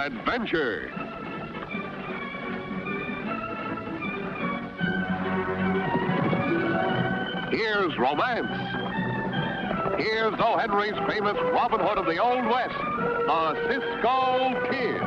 adventure. Here's romance. Here's O. Henry's famous Robin Hood of the Old West, the Cisco Kid.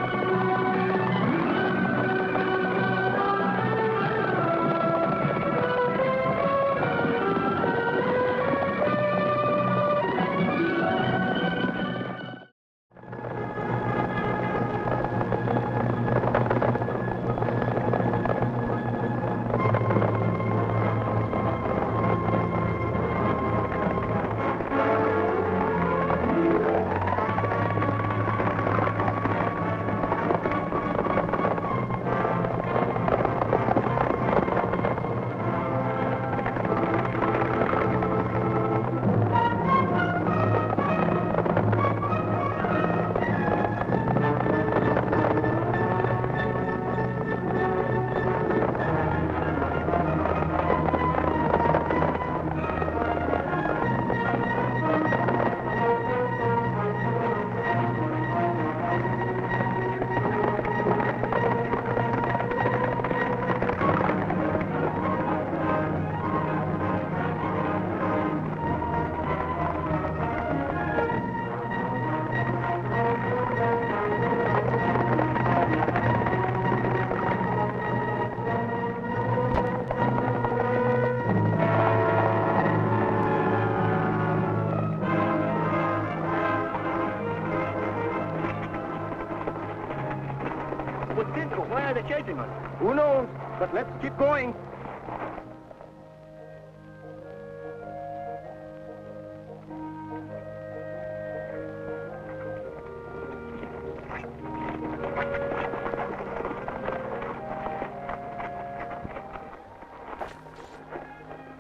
Why are they chasing us? Who knows? But let's keep going.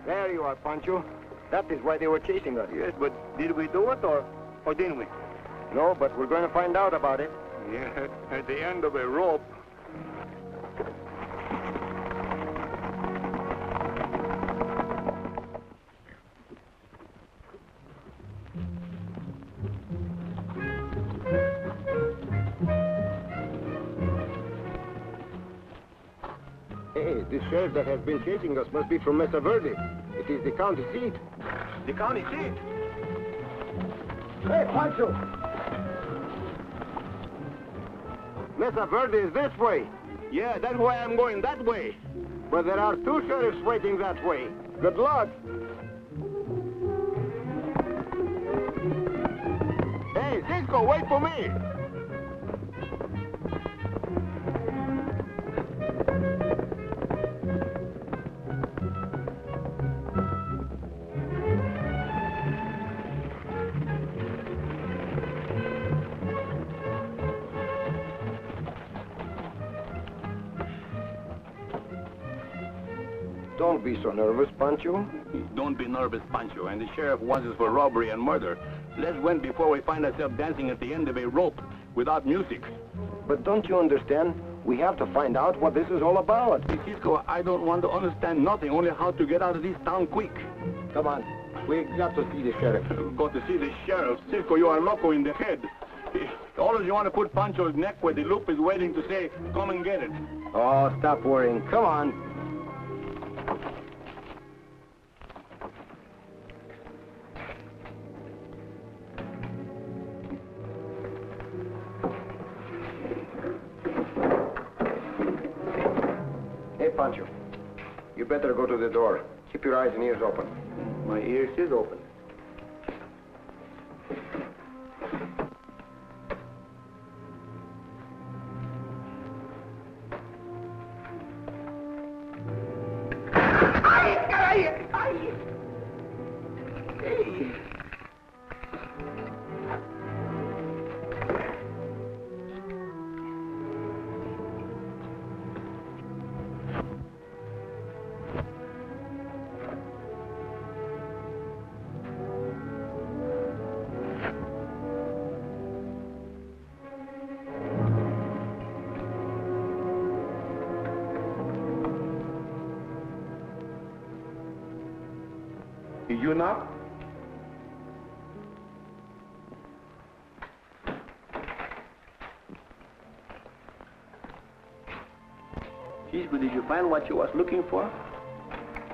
There you are, Pancho. That is why they were chasing us. Yes, but did we do it or didn't we? No, but we're going to find out about it. Yeah, at the end of a rope. Hey, this sheriff that has been chasing us must be from Mesa Verde. It is the county seat. The county seat? Hey, Pancho! Mesa Verde is this way. Yeah, that's why I'm going that way. But there are two sheriffs waiting that way. Good luck. Hey, Cisco, wait for me. Don't be so nervous, Pancho. Don't be nervous, Pancho. And the sheriff wants us for robbery and murder. Let's win before we find ourselves dancing at the end of a rope without music. But don't you understand? We have to find out what this is all about. See, Cisco, I don't want to understand nothing, only how to get out of this town quick. Come on. We got to see the sheriff. Got to see the sheriff. Cisco, you are loco in the head. Always you want to put Pancho's neck where the loop is waiting to say, come and get it. Oh, stop worrying. Come on. Hey, Pancho. You better go to the door. Keep your eyes and ears open. My ears is open. You knock? Cisco, did you find what you was looking for?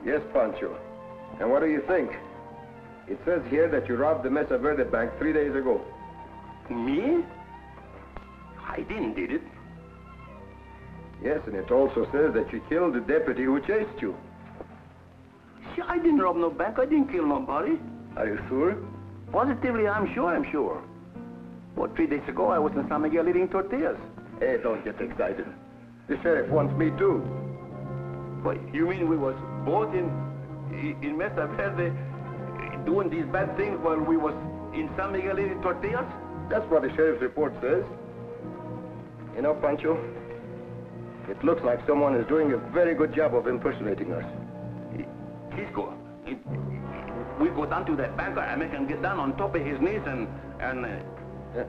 Yes, Pancho. And what do you think? It says here that you robbed the Mesa Verde Bank 3 days ago. Me? I didn't did it. Yes, and it also says that you killed the deputy who chased you. See, I didn't rob no bank. I didn't kill nobody. Are you sure? Positively, I'm sure. Well, 3 days ago, I was in San Miguel eating tortillas. Hey, don't get excited. The sheriff wants me too. What, you mean we was both in Mesa Verde doing these bad things while we was in San Miguel eating tortillas? That's what the sheriff's report says. You know, Pancho, it looks like someone is doing a very good job of impersonating us. Cisco, we go down to that banker and make him get down on top of his knees and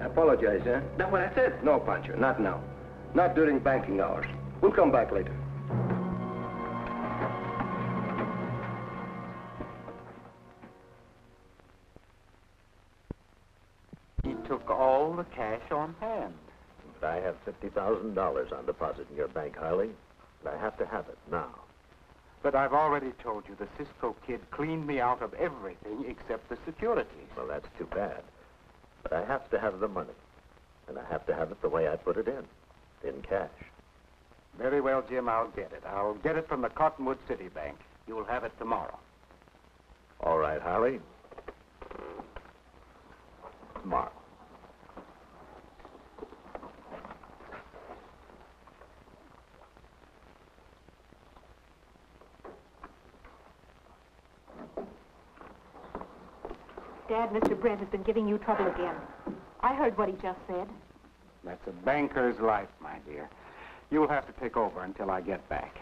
apologize, eh? That's what I said. No, Pancho, not now. Not during banking hours. We'll come back later. He took all the cash on hand. But I have $50,000 on deposit in your bank, Harley. And I have to have it now. But I've already told you the Cisco Kid cleaned me out of everything except the securities. Well, that's too bad. But I have to have the money. And I have to have it the way I put it in cash. Very well, Jim, I'll get it. I'll get it from the Cottonwood City Bank. You'll have it tomorrow. All right, Harley. Tomorrow. Dad, Mr. Brent has been giving you trouble again. I heard what he just said. That's a banker's life, my dear. You'll have to take over until I get back.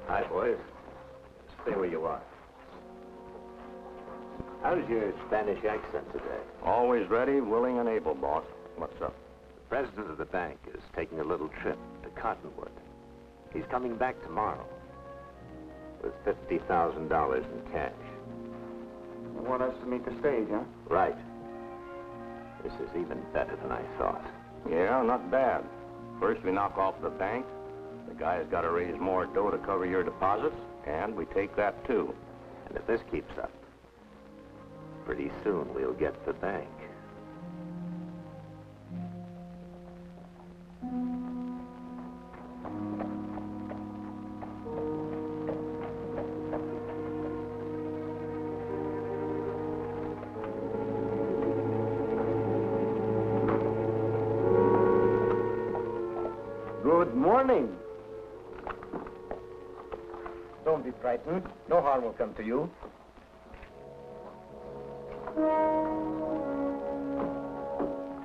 Hi, boys. Stay where you are. How's your Spanish accent today? Always ready, willing, and able, boss. What's up? The president of the bank is taking a little trip to Cottonwood. He's coming back tomorrow with $50,000 in cash. You want us to meet the stage, huh? Right. This is even better than I thought. Yeah, not bad. First, we knock off the bank. The guy's got to raise more dough to cover your deposits, and we take that, too. And if this keeps up, pretty soon we'll get the bank. Good morning. Don't be frightened. No harm will come to you.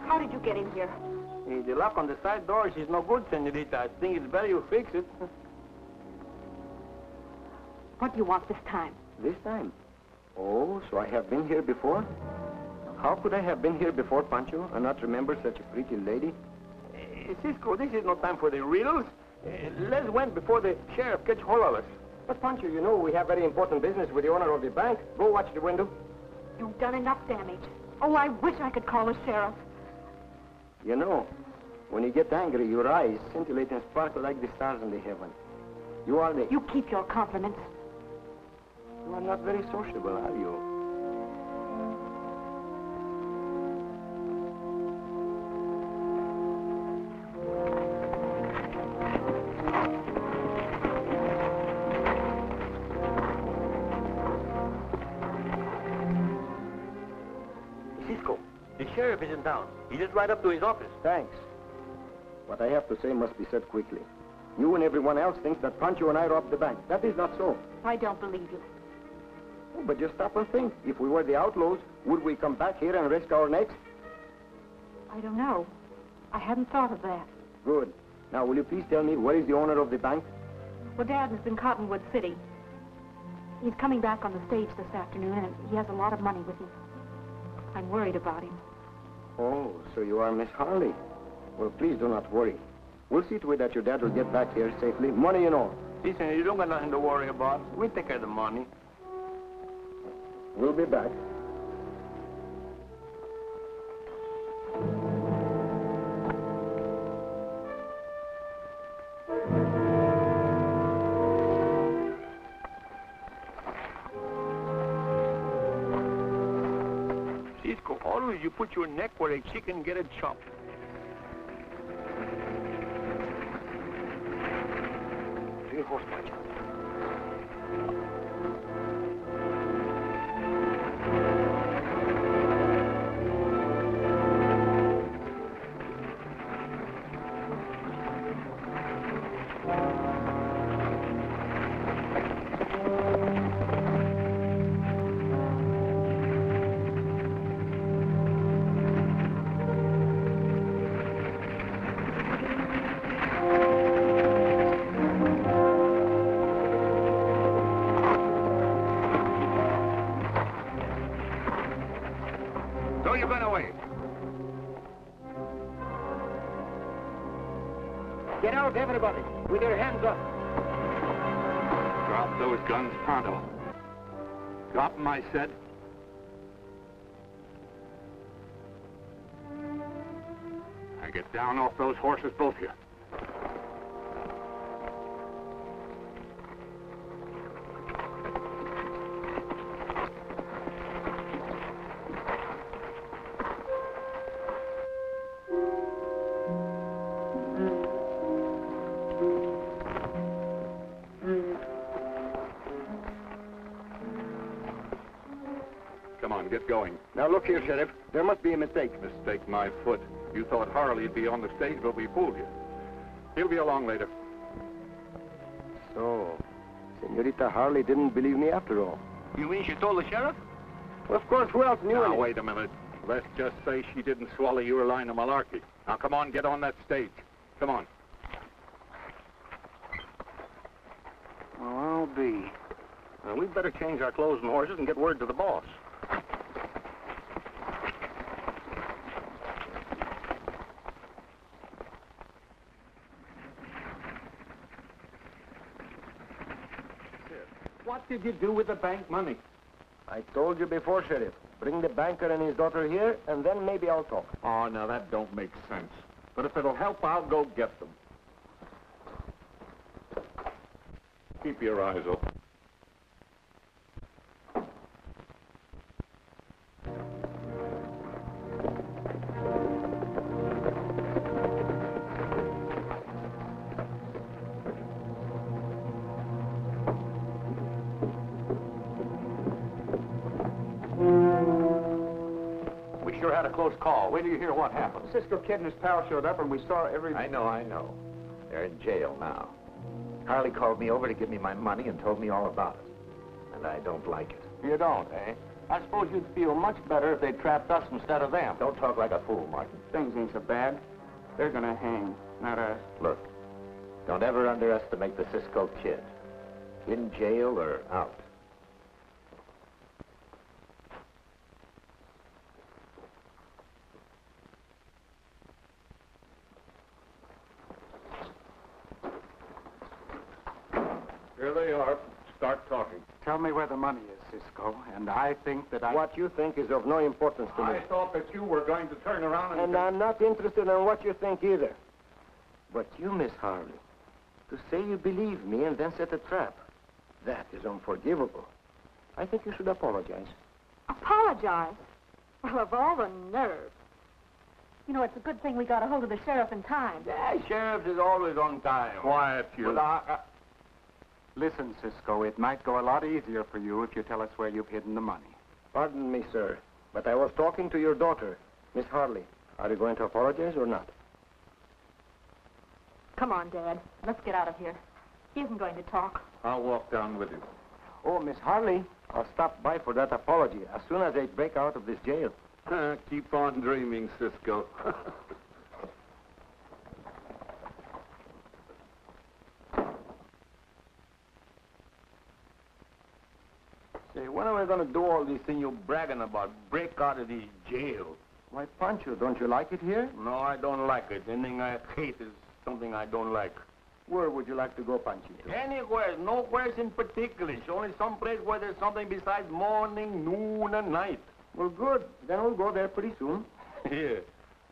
How did you get in here? The lock on the side door is no good, senorita. I think it's better you fix it. What do you want this time? This time? Oh, so I have been here before? How could I have been here before, Pancho, and not remember such a pretty lady? Cisco, this is no time for the riddles. Let's wait before the sheriff catch hold of us. But, Pancho, you know we have very important business with the owner of the bank. Go watch the window. You've done enough damage. Oh, I wish I could call the sheriff. You know, when you get angry, your eyes scintillate and sparkle like the stars in the heaven. You are the... You keep your compliments. You are not very sociable, are you? Cisco, the sheriff is in town. He just ride up to his office. Thanks. What I have to say must be said quickly. You and everyone else think that Pancho and I robbed the bank. That is not so. I don't believe you. Oh, but just stop and think. If we were the outlaws, would we come back here and risk our necks? I don't know. I hadn't thought of that. Good. Now, will you please tell me where is the owner of the bank? Well, Dad is in Cottonwood City. He's coming back on the stage this afternoon, and he has a lot of money with him. I'm worried about him. Oh, so you are Miss Harley. Well, please do not worry. We'll see to it that your dad will get back here safely, money and all. Listen, you don't got nothing to worry about. We take care of the money. We'll be back. Cisco, always you put your neck where a chicken get a chop. To your horse, Pancho. Throw your gun away. Get out, everybody, with your hands up. Drop those guns pronto. Drop them, I said. Now get down off those horses, both of you. Come on, get going. Now look here, Sheriff. There must be a mistake. Mistake my foot. You thought Harley'd be on the stage, but we fooled you. He'll be along later. So, Senorita Harley didn't believe me after all. You mean she told the sheriff? Well, of course, who else knew Now, anything? wait a minute. Let's just say she didn't swallow your line of malarkey. Now, come on, get on that stage. Come on. Well, I'll be. We'd better change our clothes and horses and get word to the boss. What did you do with the bank money? I told you before, Sheriff. Bring the banker and his daughter here, and then maybe I'll talk. Oh, now that don't make sense. But if it'll help, I'll go get them. Keep your eyes open. We sure had a close call. Wait till you hear what happened. Cisco Kid and his pal showed up, and we saw every... I know. They're in jail now. Harley called me over to give me my money and told me all about it. And I don't like it. You don't, eh? I suppose you'd feel much better if they trapped us instead of them. Don't talk like a fool, Martin. Things ain't so bad. They're gonna hang, not us. Look, don't ever underestimate the Cisco Kid. In jail or out. Here they are. Start talking. Tell me where the money is, Cisco, and I think that I... What you think is of no importance to me. I thought that you were going to turn around And I'm not interested in what you think either. But you, Miss Harley, to say you believe me and then set a trap, that is unforgivable. I think you should apologize. Apologize? Well, of all the nerve. You know, it's a good thing we got a hold of the sheriff in time. Yeah, sheriff is always on time. Quiet, you. Well, Listen, Cisco, it might go a lot easier for you if you tell us where you've hidden the money. Pardon me, sir, but I was talking to your daughter, Miss Harley. Are you going to apologize or not? Come on, Dad. Let's get out of here. He isn't going to talk. I'll walk down with you. Oh, Miss Harley, I'll stop by for that apology as soon as they break out of this jail. Keep on dreaming, Cisco. Say, when are we going to do all these things you're bragging about? Break out of these jails. Why, Pancho, don't you like it here? No, I don't like it. The thing I hate is something I don't like. Where would you like to go, Panchito? Anywhere, no place in particular. It's only some place where there's something besides morning, noon, and night. Well, good. Then we'll go there pretty soon. Yeah,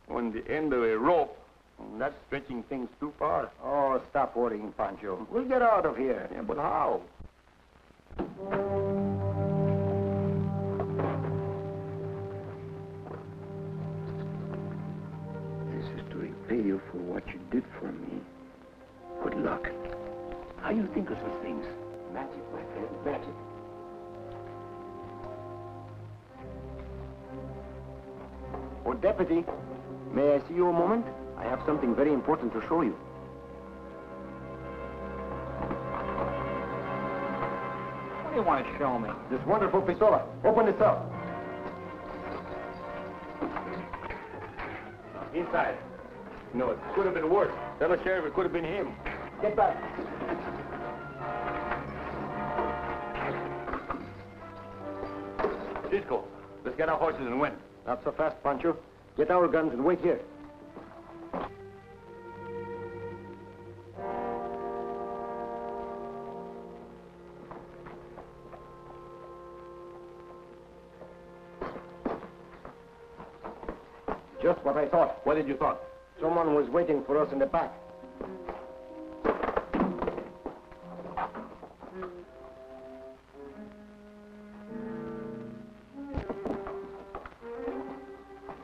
on the end of a rope. That's stretching things too far. Oh, stop worrying, Pancho. We'll get out of here. Yeah, but how? This is to repay you for what you did for me. Good luck. How you think of such things? Magic, my friend, magic. Oh, Deputy, may I see you a moment? I have something very important to show you. What do you want to show me? This wonderful pistola. Open this up. Inside. No, it could have been worse. Tell the sheriff it could have been him. Get back. Cisco, let's get our horses and win. Not so fast, Pancho. Get our guns and wait here. Just what I thought. What did you thought? Someone was waiting for us in the back.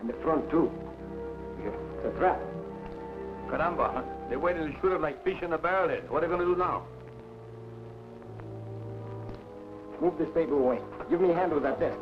In the front, too. It's a trap. Caramba, huh? They're waiting to shoot us like fish in a barrel head. What are they going to do now? Move this table away. Give me a hand with that desk.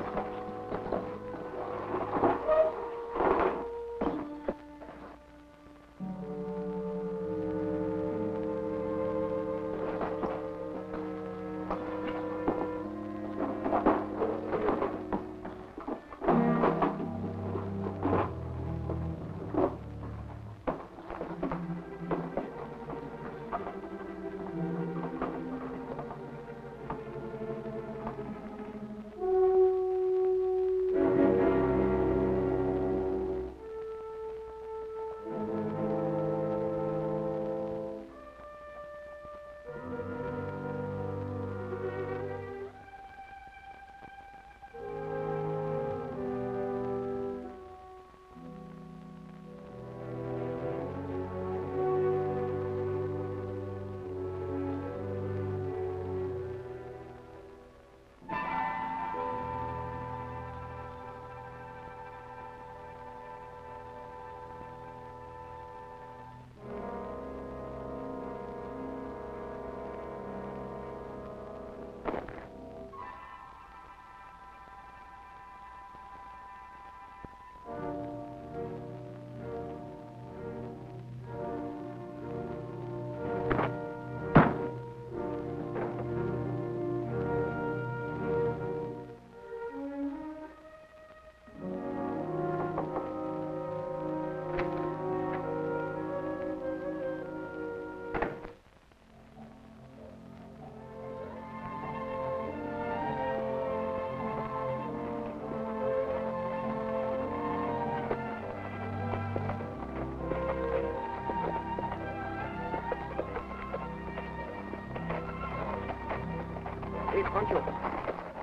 Hey, Pancho.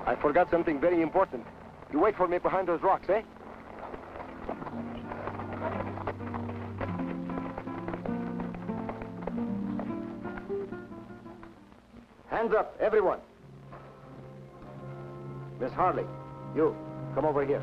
I forgot something very important. You wait for me behind those rocks, eh? Hands up, everyone. Miss Harley, you, come over here.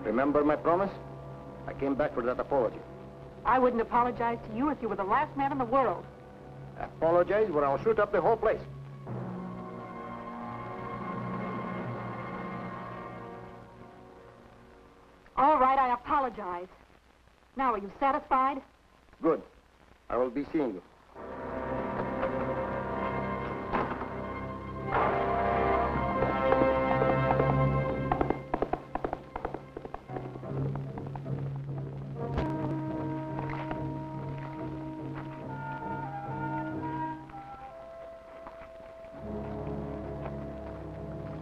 Remember my promise? I came back for that apology. I wouldn't apologize to you if you were the last man in the world. Apologize, or I'll shoot up the whole place. All right, I apologize. Now, are you satisfied? Good. I will be seeing you.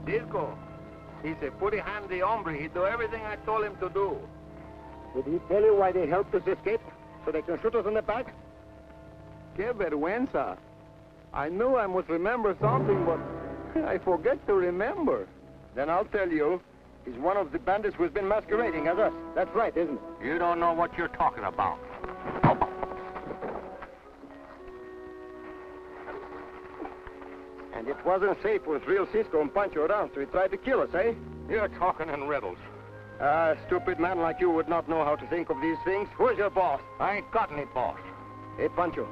Cisco, he's a pretty handy hombre. He do everything I told him to do. Did he tell you why they helped us escape? So they can shoot us in the back? Que vergüenza. I knew I must remember something, but I forget to remember. Then I'll tell you. He's one of the bandits who's been masquerading as us. That's right, isn't it? You don't know what you're talking about. And it wasn't safe with real Cisco and Pancho around, so he tried to kill us, eh? You're talking in riddles. A stupid man like you would not know how to think of these things. Who's your boss? I ain't got any boss. Hey, Pancho,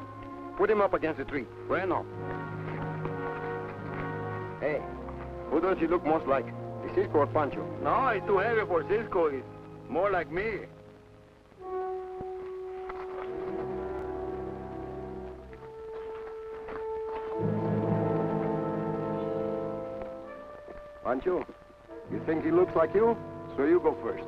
put him up against the tree. Bueno. Hey, who does he look most like? The Cisco or Pancho? No, he's too heavy for Cisco. He's more like me. Pancho, you think he looks like you? So you go first.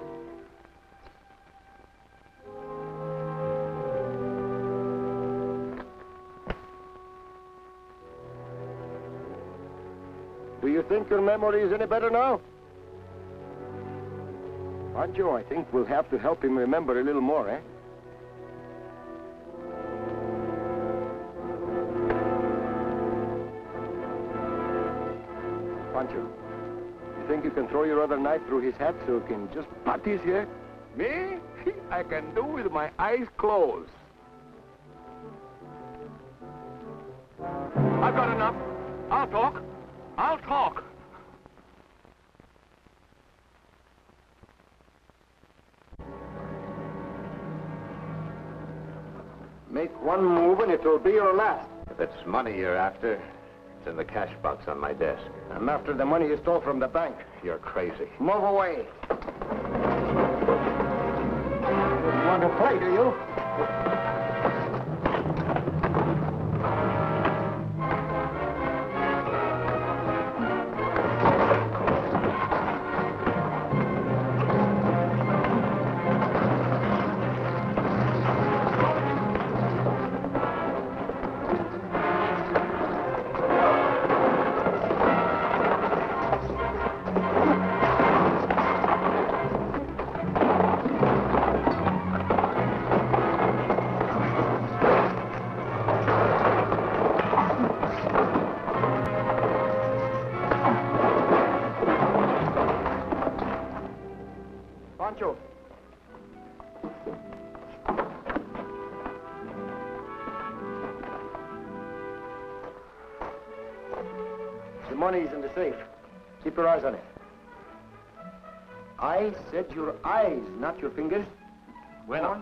Do you think your memory is any better now? Pancho, I think we'll have to help him remember a little more, eh? Pancho, you think you can throw your other knife through his hat so you can just pat his hair? Me? I can do with my eyes closed. I've got enough. I'll talk. I'll talk. Make one move and it will be your last. If it's money you're after, it's in the cash box on my desk. I'm after the money you stole from the bank. You're crazy. Move away. You want to play, do you? Pancho. The money's in the safe. Keep your eyes on it. I said your eyes, not your fingers. Bueno.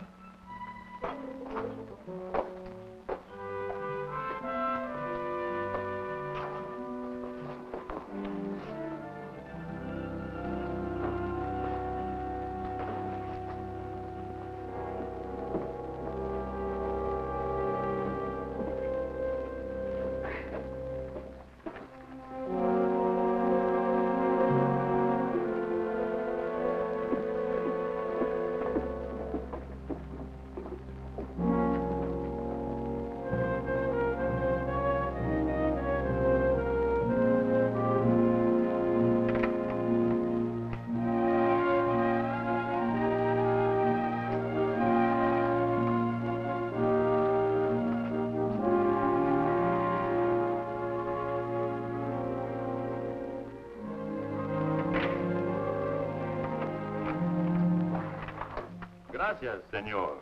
Gracias, senor.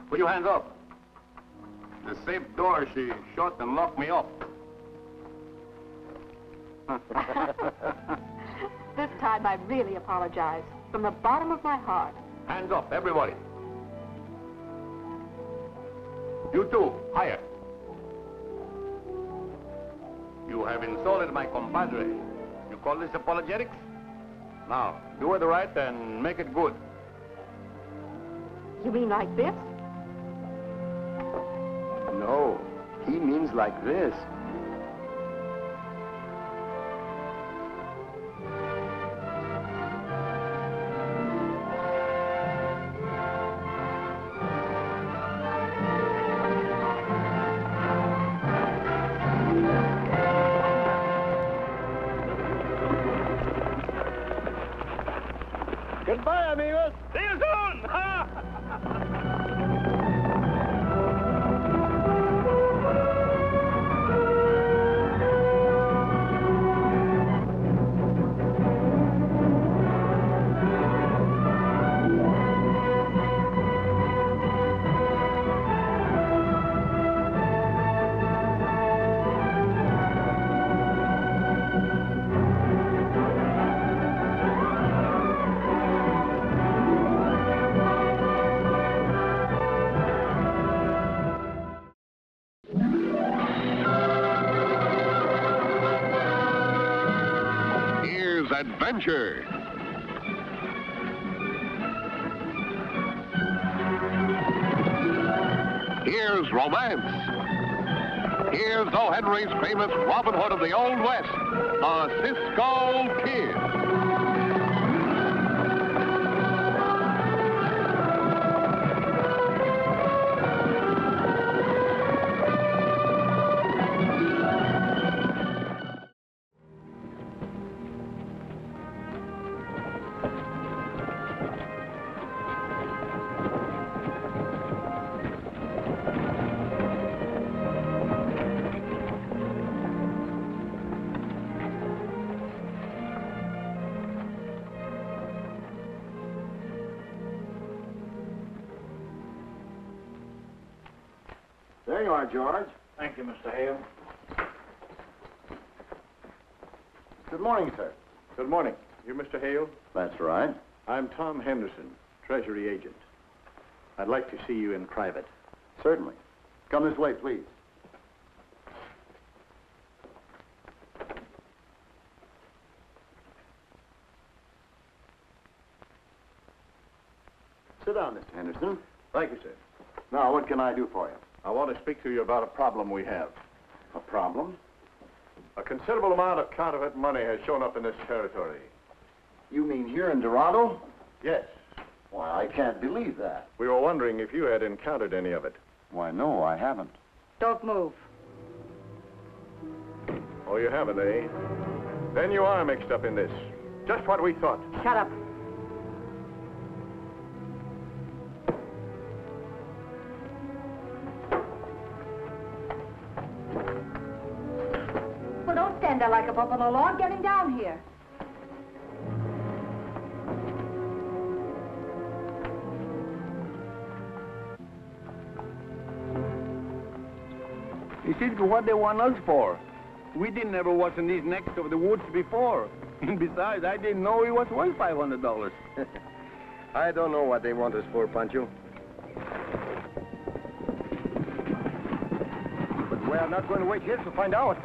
Put your hands up. The safe door, she shut and locked me up. This time I really apologize. From the bottom of my heart. Hands up, everybody. You too, higher. You have insulted my compadre. You call this apologetics? Now, do it right and make it good. You mean like this? No, he means like this. Goodbye, amigos. See you soon. Adventure. Here's romance. Here's O. Henry's famous Robin Hood of the Old West, the Cisco Kid. There you are, George. Thank you, Mr. Hale. Good morning, sir. Good morning. You Mr. Hale? That's right. I'm Tom Henderson, Treasury Agent. I'd like to see you in private. Certainly. Come this way, please. Sit down, Mr. Henderson. Thank you, sir. Now, what can I do for you? I want to speak to you about a problem we have. A problem? A considerable amount of counterfeit money has shown up in this territory. You mean here in Durado? Yes. Why, I can't believe that. We were wondering if you had encountered any of it. Why, no, I haven't. Don't move. Oh, you haven't, eh? Then you are mixed up in this. Just what we thought. Shut up. Well, don't stand there like a bump on the lawn. Get him down here. Cisco, what they want us for? We didn't ever was in these necks of the woods before. And besides, I didn't know he was worth $500. I don't know what they want us for, Pancho. But we're not going to wait here to find out.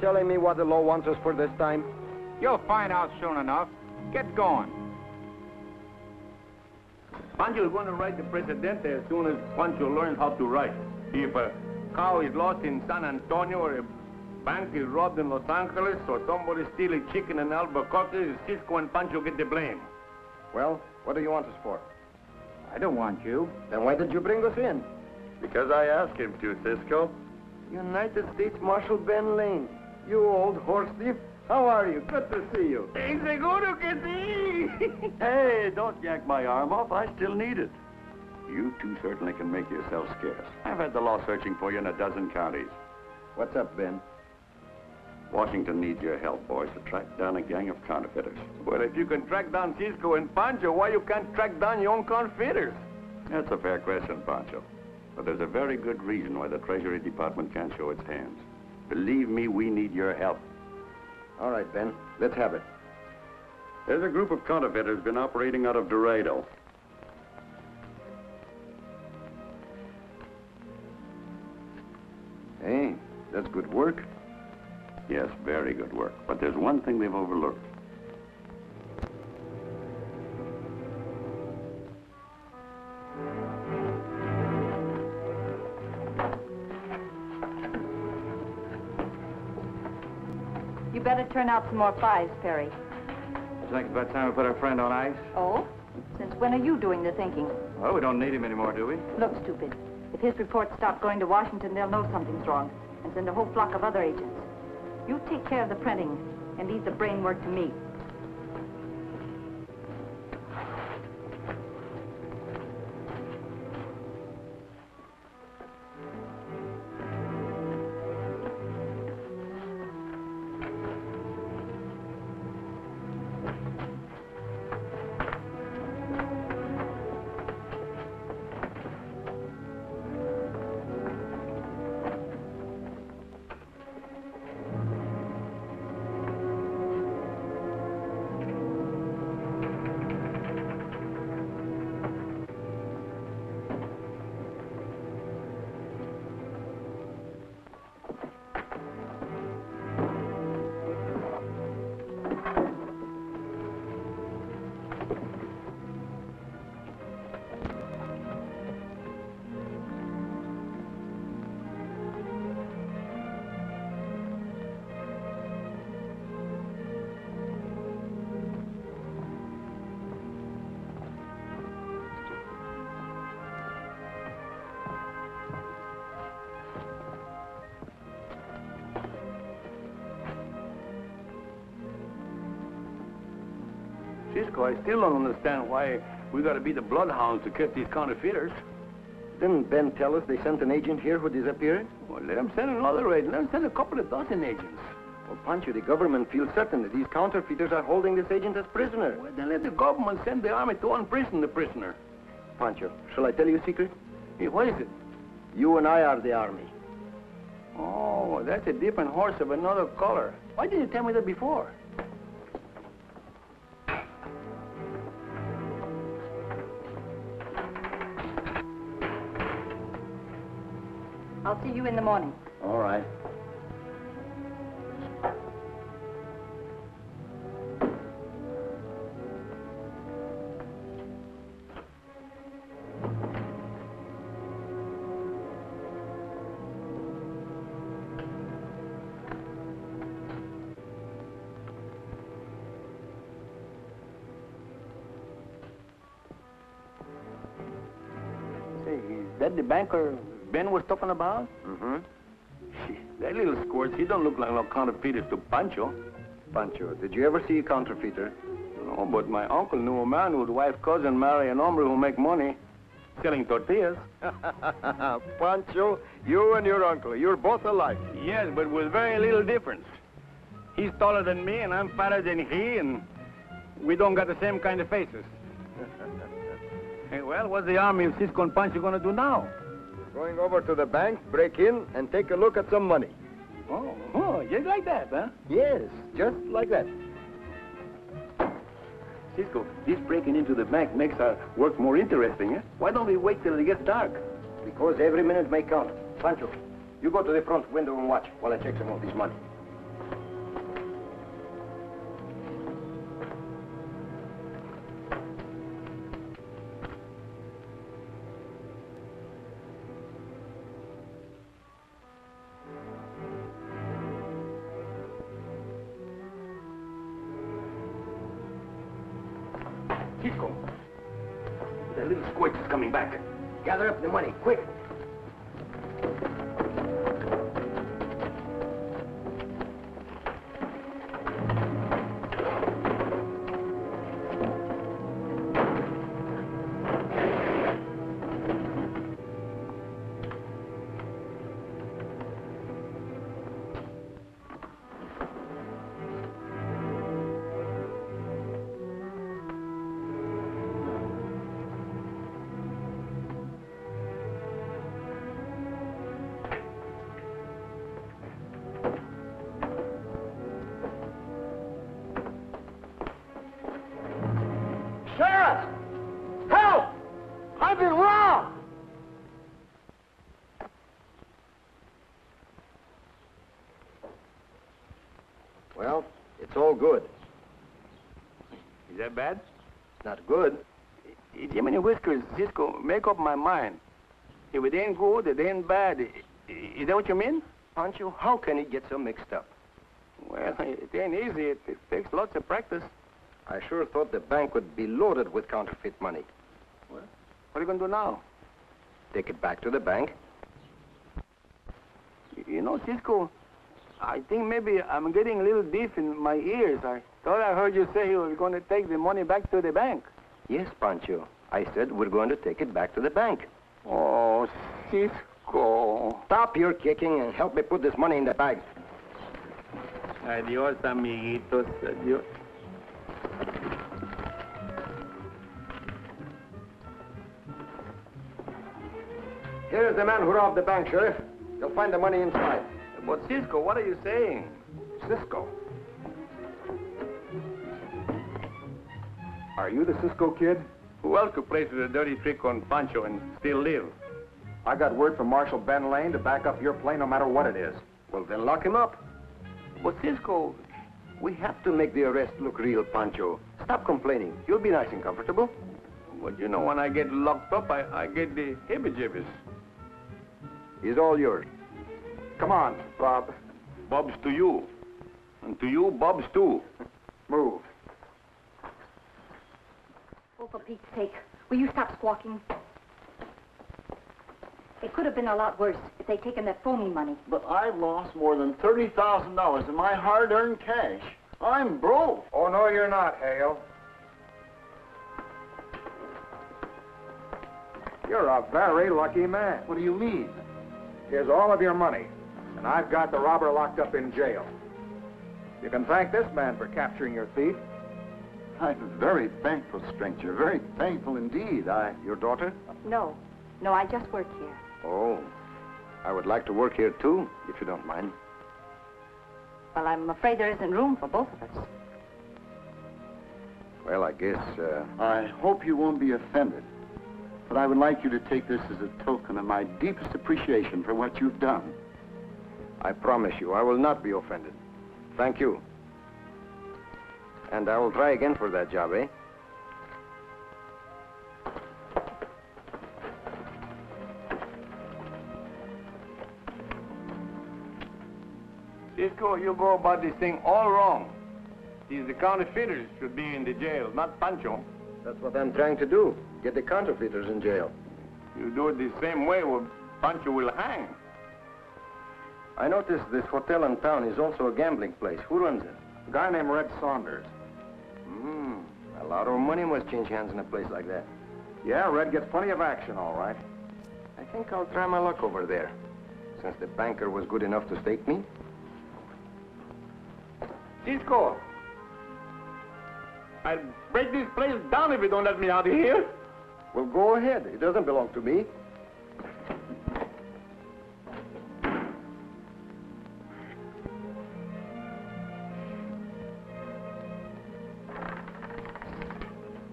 Telling me what the law wants us for this time? You'll find out soon enough. Get going. Pancho is going to write the Presidente as soon as Pancho learns how to write. If a cow is lost in San Antonio, or a bank is robbed in Los Angeles, or somebody steals a chicken in Albuquerque, Cisco and Pancho get the blame. Well, what do you want us for? I don't want you. Then why did you bring us in? Because I asked him to, Cisco. United States Marshal Ben Lane. You old horse thief. How are you? Good to see you. Seguro que sí. Hey, don't yank my arm off. I still need it. You two certainly can make yourselves scarce. I've had the law searching for you in a dozen counties. What's up, Ben? Washington needs your help, boys, to track down a gang of counterfeiters. Well, if you can track down Cisco and Pancho, why you can't track down your own counterfeiters? That's a fair question, Pancho. But there's a very good reason why the Treasury Department can't show its hands. Believe me, we need your help. All right, Ben. Let's have it. There's a group of counterfeiters been operating out of Durado. Hey, that's good work. Yes, very good work. But there's one thing they've overlooked. You better turn out some more fives, Perry. Looks like it's about time we put our friend on ice. Oh? Since when are you doing the thinking? Well, we don't need him anymore, do we? Look, stupid. If his reports stop going to Washington, they'll know something's wrong and send a whole flock of other agents. You take care of the printing and leave the brain work to me. Cisco, I still don't understand why we gotta be the bloodhounds to catch these counterfeiters. Didn't Ben tell us they sent an agent here who disappeared? Well, let them send another agent. Let them send a couple of dozen agents. Well, Pancho, the government feels certain that these counterfeiters are holding this agent as prisoner. Well, then let the government send the army to unprison the prisoner. Pancho, shall I tell you a secret? Hey, what is it? You and I are the army. Oh, that's a different horse of another color. Why didn't you tell me that before? I'll see you in the morning. All right. Say, is that the banker Ben was talking about? Mm-hmm. That little squirt, he don't look like no counterfeiters to Pancho. Pancho, did you ever see a counterfeiter? No, but my uncle knew a man whose wife's cousin married an hombre who make money selling tortillas. Pancho, you and your uncle, you're both alike. Yes, but with very little difference. He's taller than me, and I'm fatter than he, and we don't got the same kind of faces. Hey, well, what's the army of Cisco and Pancho gonna do now? Going over to the bank, break in, and take a look at some money. Oh, just like that, huh? Yes, just like that. Cisco, this breaking into the bank makes our work more interesting, eh? Why don't we wait till it gets dark? Because every minute may count. Pancho, you go to the front window and watch while I check some of this money. Cisco, that little squirt is coming back. Gather up the money, quick. Well, it's all good. Is that bad? It's not good. Jiminy Whiskers, Cisco, make up my mind. If it ain't good, it ain't bad. Is that what you mean? Pancho, how can he get so mixed up? Well, it ain't easy. It takes lots of practice. I sure thought the bank would be loaded with counterfeit money. What are you going to do now? Take it back to the bank. You know, Cisco, I think maybe I'm getting a little deaf in my ears. I thought I heard you say you were going to take the money back to the bank. Yes, Pancho. I said we're going to take it back to the bank. Oh, Cisco. Stop your kicking and help me put this money in the bag. Adios, amiguitos. Adios. Here's the man who robbed the bank, Sheriff. You'll find the money inside. But Cisco, what are you saying? Cisco. Are you the Cisco Kid? Who else could play with a dirty trick on Pancho and still live? I got word from Marshal Ben Lane to back up your play no matter what it is. Well, then lock him up. But Cisco, We have to make the arrest look real, Pancho. Stop complaining. You'll be nice and comfortable. but you know, when I get locked up, I get the hibby-jibbies. He's all yours. Come on, Bob. Bob's to you. And to you, Bob's too. Move. Oh, for Pete's sake, will you stop squawking? It could have been a lot worse if they'd taken that phony money. But I lost more than $30,000 in my hard-earned cash. I'm broke. Oh, no, you're not, Hale. You're a very lucky man. What do you mean? Here's all of your money, and I've got the robber locked up in jail. You can thank this man for capturing your thief. I'm very thankful, stranger. Very thankful indeed. Your daughter? No, I just work here. Oh, I would like to work here too, if you don't mind. Well, I'm afraid there isn't room for both of us. Well, I guess, I hope you won't be offended, but I would like you to take this as a token of my deepest appreciation for what you've done. I promise you, I will not be offended. Thank you. And I will try again for that job, eh? Cisco, you go about this thing all wrong. The counterfeiters should be in the jail, not Pancho. That's what I'm trying to do. Get the counterfeiters in jail. You do it the same way, well, Pancho will hang. I noticed this hotel in town is also a gambling place. Who runs it? A guy named Red Saunders. A lot of money must change hands in a place like that. Yeah, Red gets plenty of action, all right. I think I'll try my luck over there, since the banker was good enough to stake me. Cisco, I'll break this place down if you don't let me out of here. Well, go ahead. It doesn't belong to me.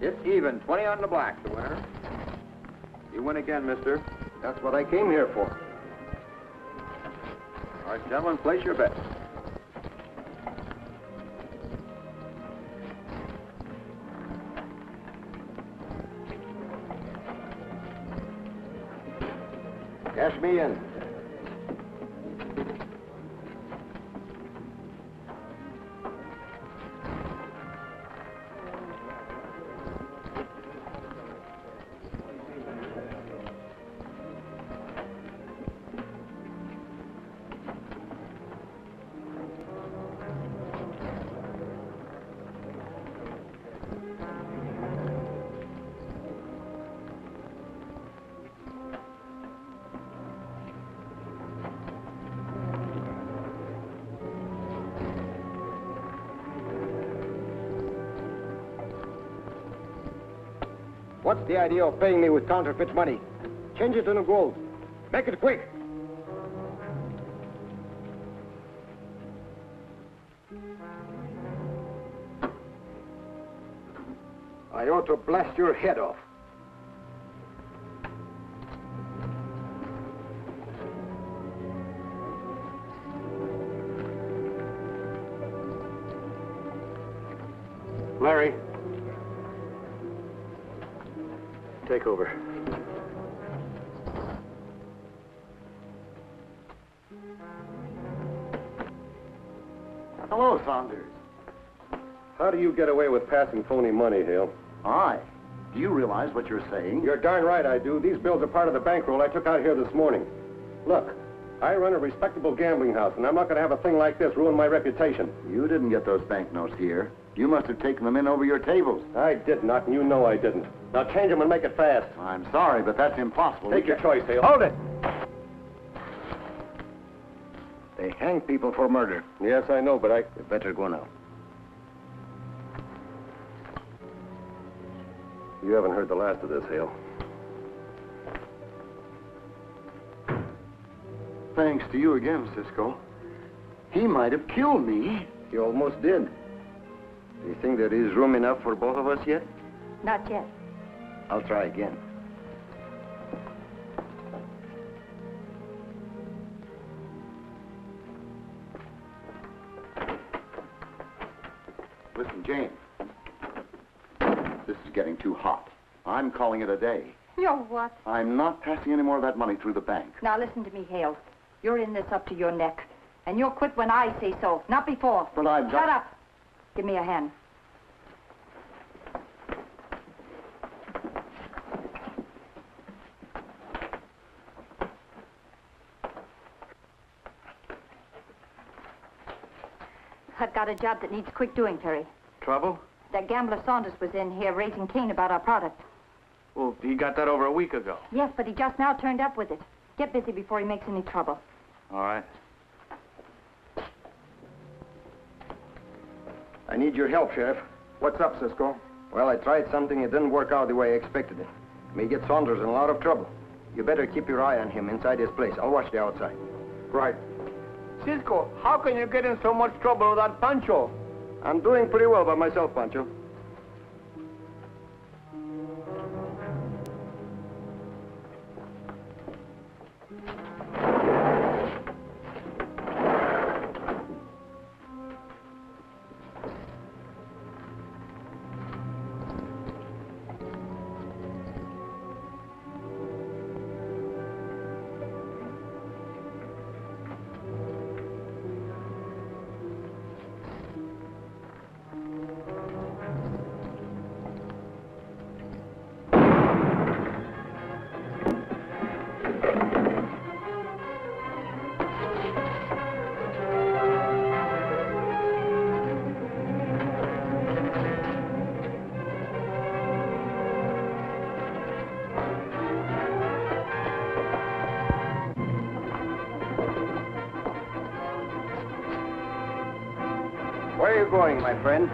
It's even. 20 on the black, the winner. You win again, mister. That's what I came here for. All right, gentlemen, place your bets. Cash me in. What's the idea of paying me with counterfeit money? Change it into gold. Make it quick. I ought to blast your head off. Larry. Take over. Hello, Saunders. How do you get away with passing phony money, Hale? Hi. Do you realize what you're saying? You're darn right I do. These bills are part of the bankroll I took out here this morning. Look, I run a respectable gambling house, and I'm not going to have a thing like this ruin my reputation. You didn't get those banknotes here. You must have taken them in over your tables. I did not, and you know I didn't. Now change them and make it fast. I'm sorry, but that's impossible. Take your choice, Hale. Hold it! They hang people for murder. Yes, I know, but You better go now. You haven't heard the last of this, Hale. Thanks to you again, Cisco. He might have killed me. He almost did. Do you think there is room enough for both of us yet? Not yet. I'll try again. Listen, Jane. This is getting too hot. I'm calling it a day. You're what? I'm not passing any more of that money through the bank. Now listen to me, Hale. You're in this up to your neck. And you'll quit when I say so, not before. But I've got... Shut up. Give me a hand. I've got a job that needs quick doing, Terry. Trouble? That gambler Saunders was in here raising Cain about our product. Well, he got that over a week ago. Yes, but he just now turned up with it. Get busy before he makes any trouble. All right. I need your help, Sheriff. What's up, Cisco? Well, I tried something. It didn't work out the way I expected it. May get Saunders in a lot of trouble. You better keep your eye on him inside his place. I'll watch the outside. Right. Cisco, how can you get in so much trouble with that Pancho? I'm doing pretty well by myself, Pancho. Where are you going, my friend?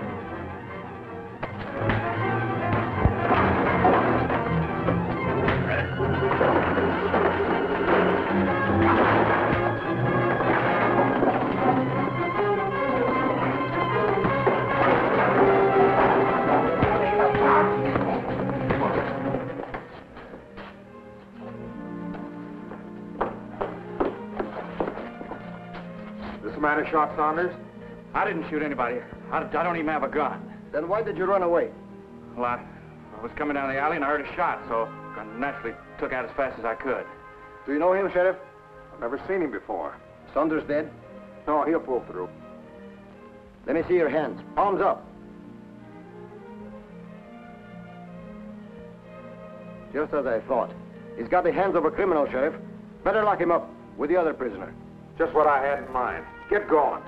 This the man who shot Saunders? I didn't shoot anybody. I don't even have a gun. Then why did you run away? Well, I was coming down the alley and I heard a shot, so I naturally took out as fast as I could. Do you know him, Sheriff? I've never seen him before. Saunders dead? No, he'll pull through. Let me see your hands. Palms up. Just as I thought. He's got the hands of a criminal, Sheriff. Better lock him up with the other prisoner. Just what I had in mind. Get going.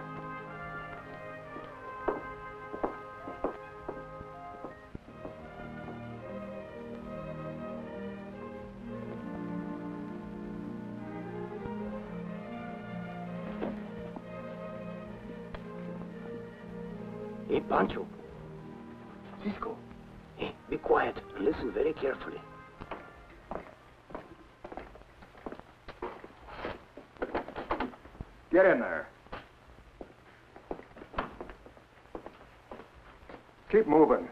Hey, Pancho. Cisco. Hey, be quiet and listen very carefully. Get in there. Keep moving.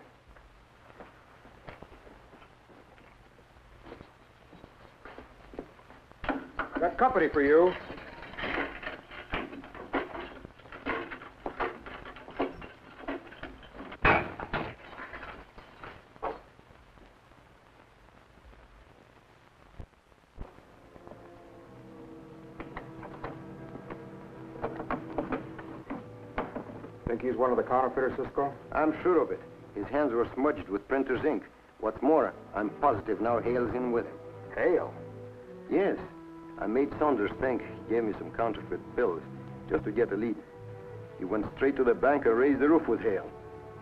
Got company for you. Think he's one of the counterfeiters, Cisco? I'm sure of it. His hands were smudged with printer's ink. What's more, I'm positive now Hale's in with him. Hale? Yes. I made Saunders think he gave me some counterfeit bills just to get a lead. He went straight to the bank and raised the roof with Hale.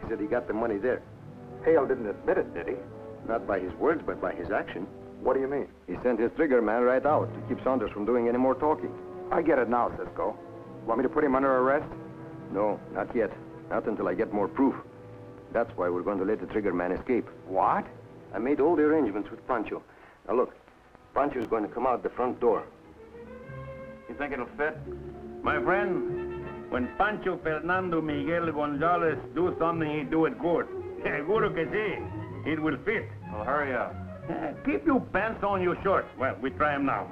He said he got the money there. Hale didn't admit it, did he? Not by his words, but by his action. What do you mean? He sent his trigger man right out to keep Saunders from doing any more talking. I get it now, Cisco. Want me to put him under arrest? No, not yet. Not until I get more proof. That's why we're going to let the trigger man escape. What? I made all the arrangements with Pancho. Now look, Pancho's going to come out the front door. You think it'll fit? My friend, when Pancho Fernando Miguel Gonzalez do something, he do it good. Seguro que sí. It will fit. Well, hurry up. Keep your pants on your shirt. Well, we try him now.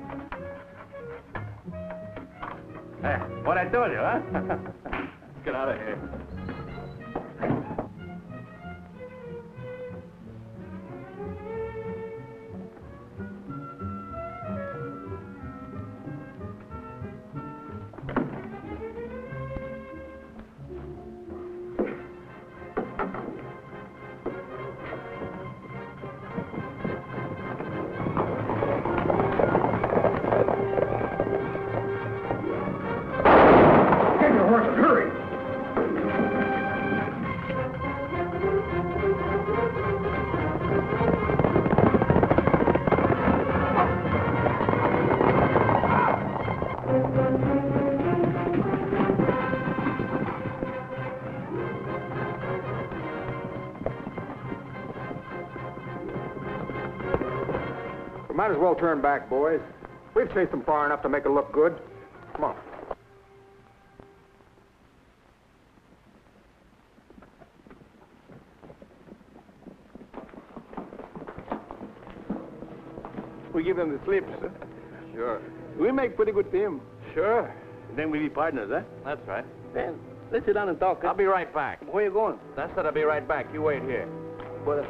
What I told you, huh? Let's get out of here. Might as well turn back, boys. We've chased them far enough to make it look good. Come on. We give them the slips. Huh? Sure. We make pretty good team. Sure. Then we be partners, huh? That's right. Then let's sit down and talk. Huh? I'll be right back. Where you going? I said I'll be right back. You wait here. But,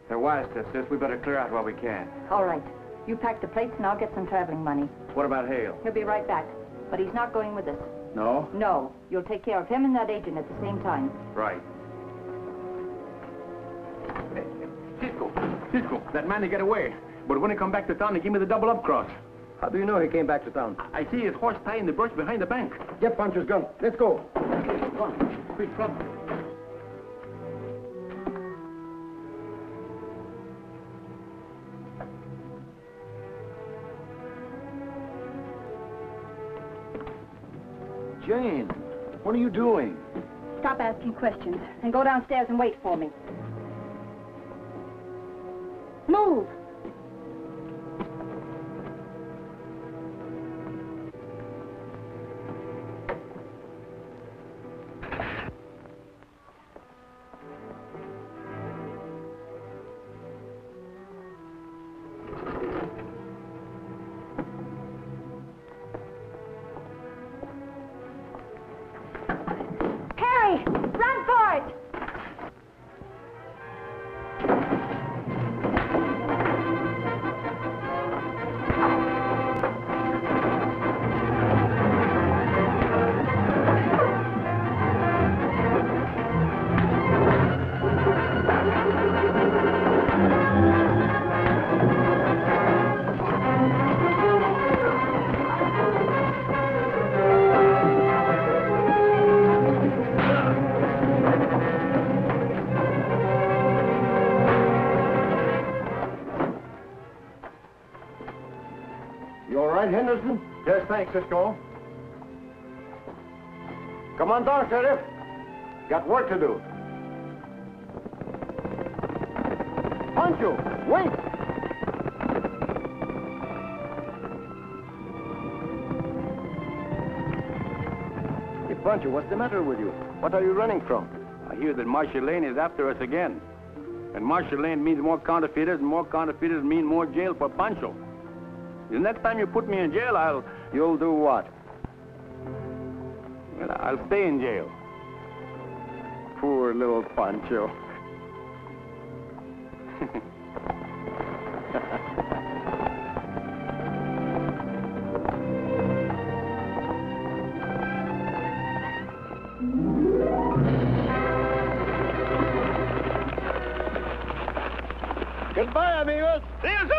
They're wise to us, sis. We better clear out while we can. All right. You pack the plates and I'll get some traveling money. What about Hale? He'll be right back. But he's not going with us. No? No. You'll take care of him and that agent at the same time. Right. Cisco, that man, he get away. But when he come back to town, he give me the double up cross. How do you know he came back to town? I see his horse tied in the brush behind the bank. Get Pancho's gun. Let's go. Come on. Quick, trouble. Jane, what are you doing? Stop asking questions and go downstairs and wait for me. Move! Run for it! Henderson? Yes, thanks, Cisco. Come on down, Sheriff. Got work to do. Pancho, wait! Pancho, what's the matter with you? What are you running from? I hear that Marshal Lane is after us again. And Marshal Lane means more counterfeiters, and more counterfeiters mean more jail for Pancho. The next time you put me in jail, You'll do what? Well, I'll stay in jail. Poor little Pancho. Goodbye, amigos. See you soon.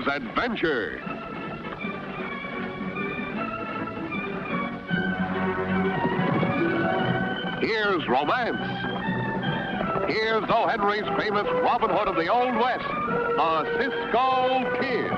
Adventure. Here's romance. Here's O. Henry's famous Robin Hood of the Old West, the Cisco Kid.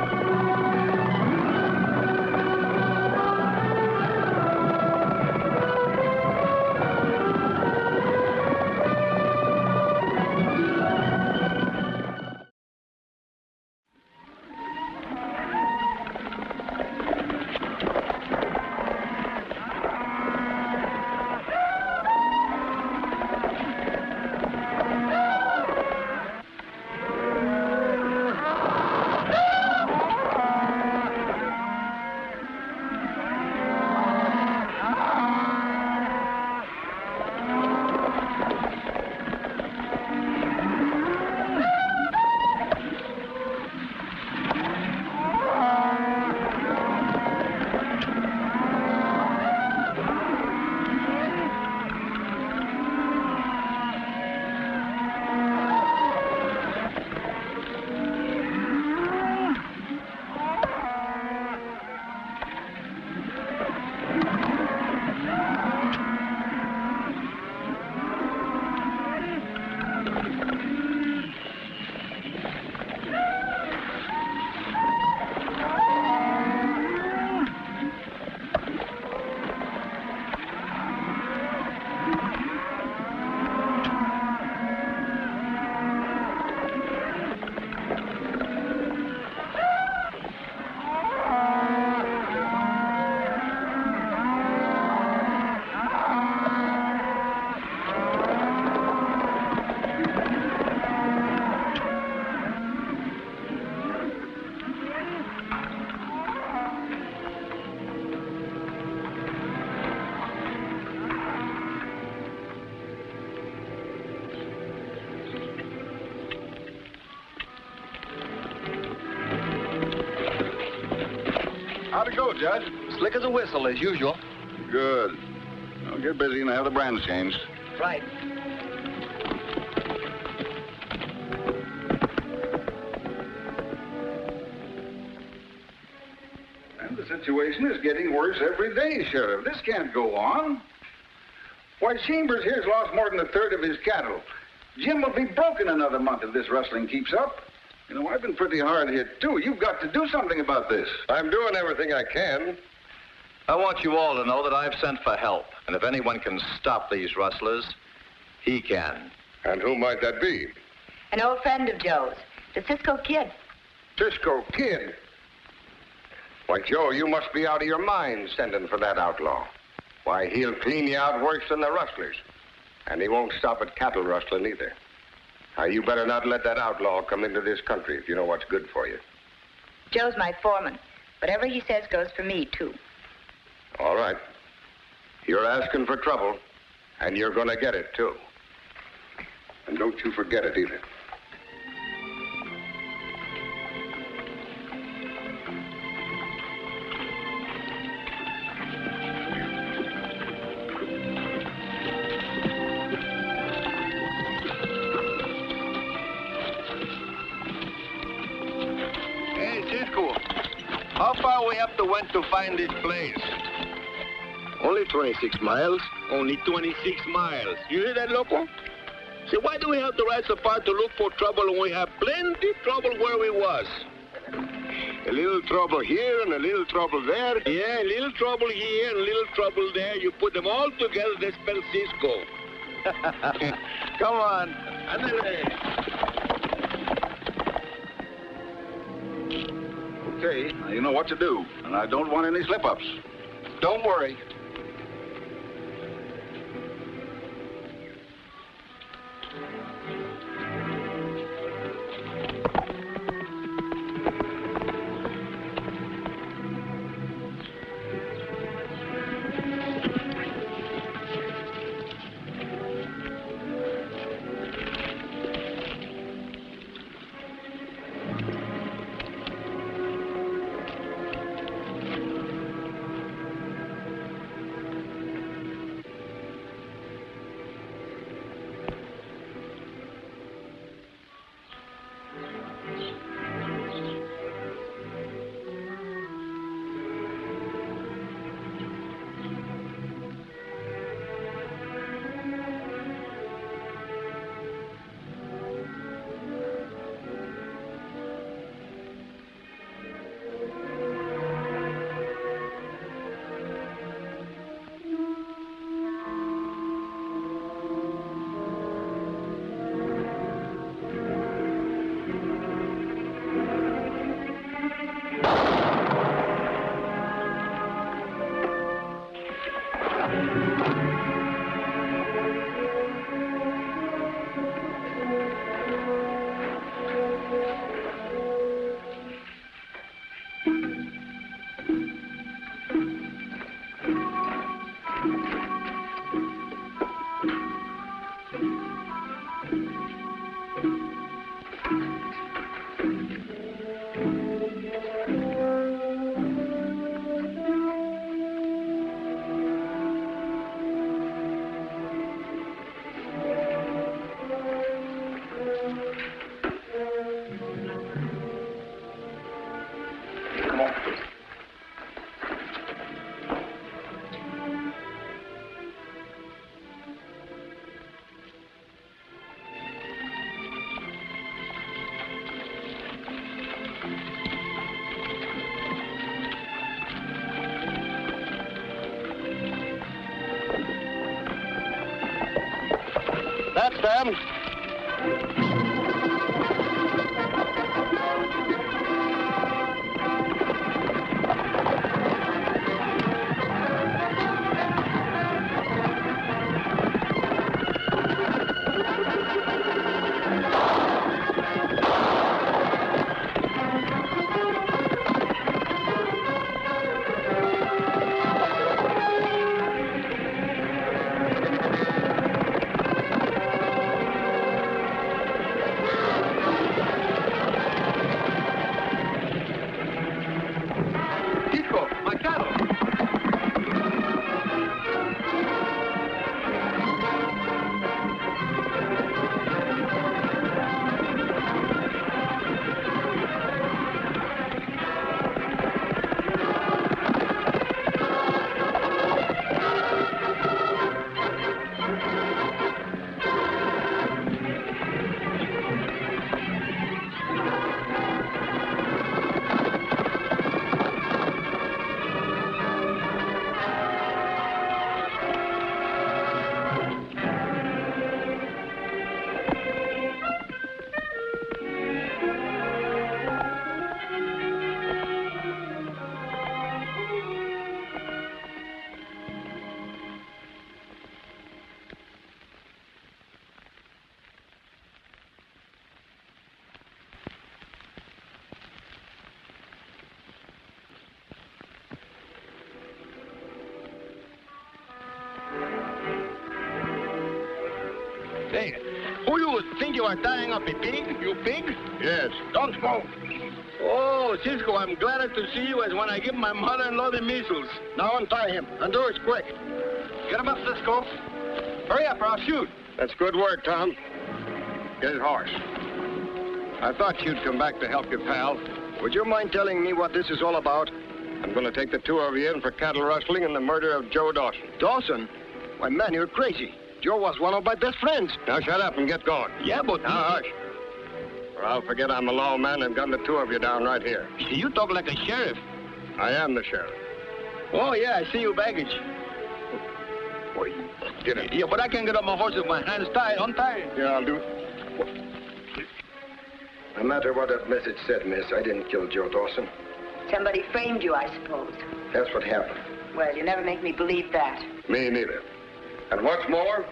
How'd it go, Judge? Slick as a whistle, as usual. Good. Well, get busy and have the brands changed. Right. And the situation is getting worse every day, Sheriff. This can't go on. Why, Chambers here's lost more than a third of his cattle. Jim will be broke in another month if this rustling keeps up. You know, I've been pretty hard hit, too. You've got to do something about this. I'm doing everything I can. I want you all to know that I've sent for help. And if anyone can stop these rustlers, he can. And who might that be? An old friend of Joe's, the Cisco Kid. Cisco Kid? Why, Joe, you must be out of your mind sending for that outlaw. Why, he'll clean you out worse than the rustlers. And he won't stop at cattle rustling either. Now, you better not let that outlaw come into this country if you know what's good for you. Joe's my foreman. Whatever he says goes for me, too. All right. You're asking for trouble, and you're going to get it, too. And don't you forget it either. Cisco, how far we have to went to find this place? Only 26 miles. Only 26 miles. You hear that, loco? See, why do we have to ride so far to look for trouble when we have plenty trouble where we was? A little trouble here and a little trouble there. Yeah, a little trouble here and a little trouble there. You put them all together, they spell Cisco. Come on. Okay, now you know what to do, and I don't want any slip-ups. Don't worry. That's them. Hey, who you think you are tying up, a pig? You pig? Yes. Don't smoke. Oh, Cisco, I'm gladder to see you as when I give my mother-in-law the measles. Now untie him, and do it quick. Get him up, Cisco. Hurry up or I'll shoot. That's good work, Tom. Get his horse. I thought you'd come back to help your pal. would you mind telling me what this is all about? I'm going to take the two of you in for cattle rustling and the murder of Joe Dawson. Dawson? Why, man, you're crazy. Joe was one of my best friends. Now shut up and get going. Yeah, but... Now hush. Or I'll forget I'm a lawman and gun the two of you down right here. You talk like a sheriff. I am the sheriff. Oh, yeah, I see your baggage. Boy, get it. Yeah, but I can't get up my horse with my hands tied, untied. Yeah, I'll do it. No matter what that message said, miss, I didn't kill Joe Dawson. Somebody framed you, I suppose. That's what happened. Well, you never make me believe that. Me neither. And what's more,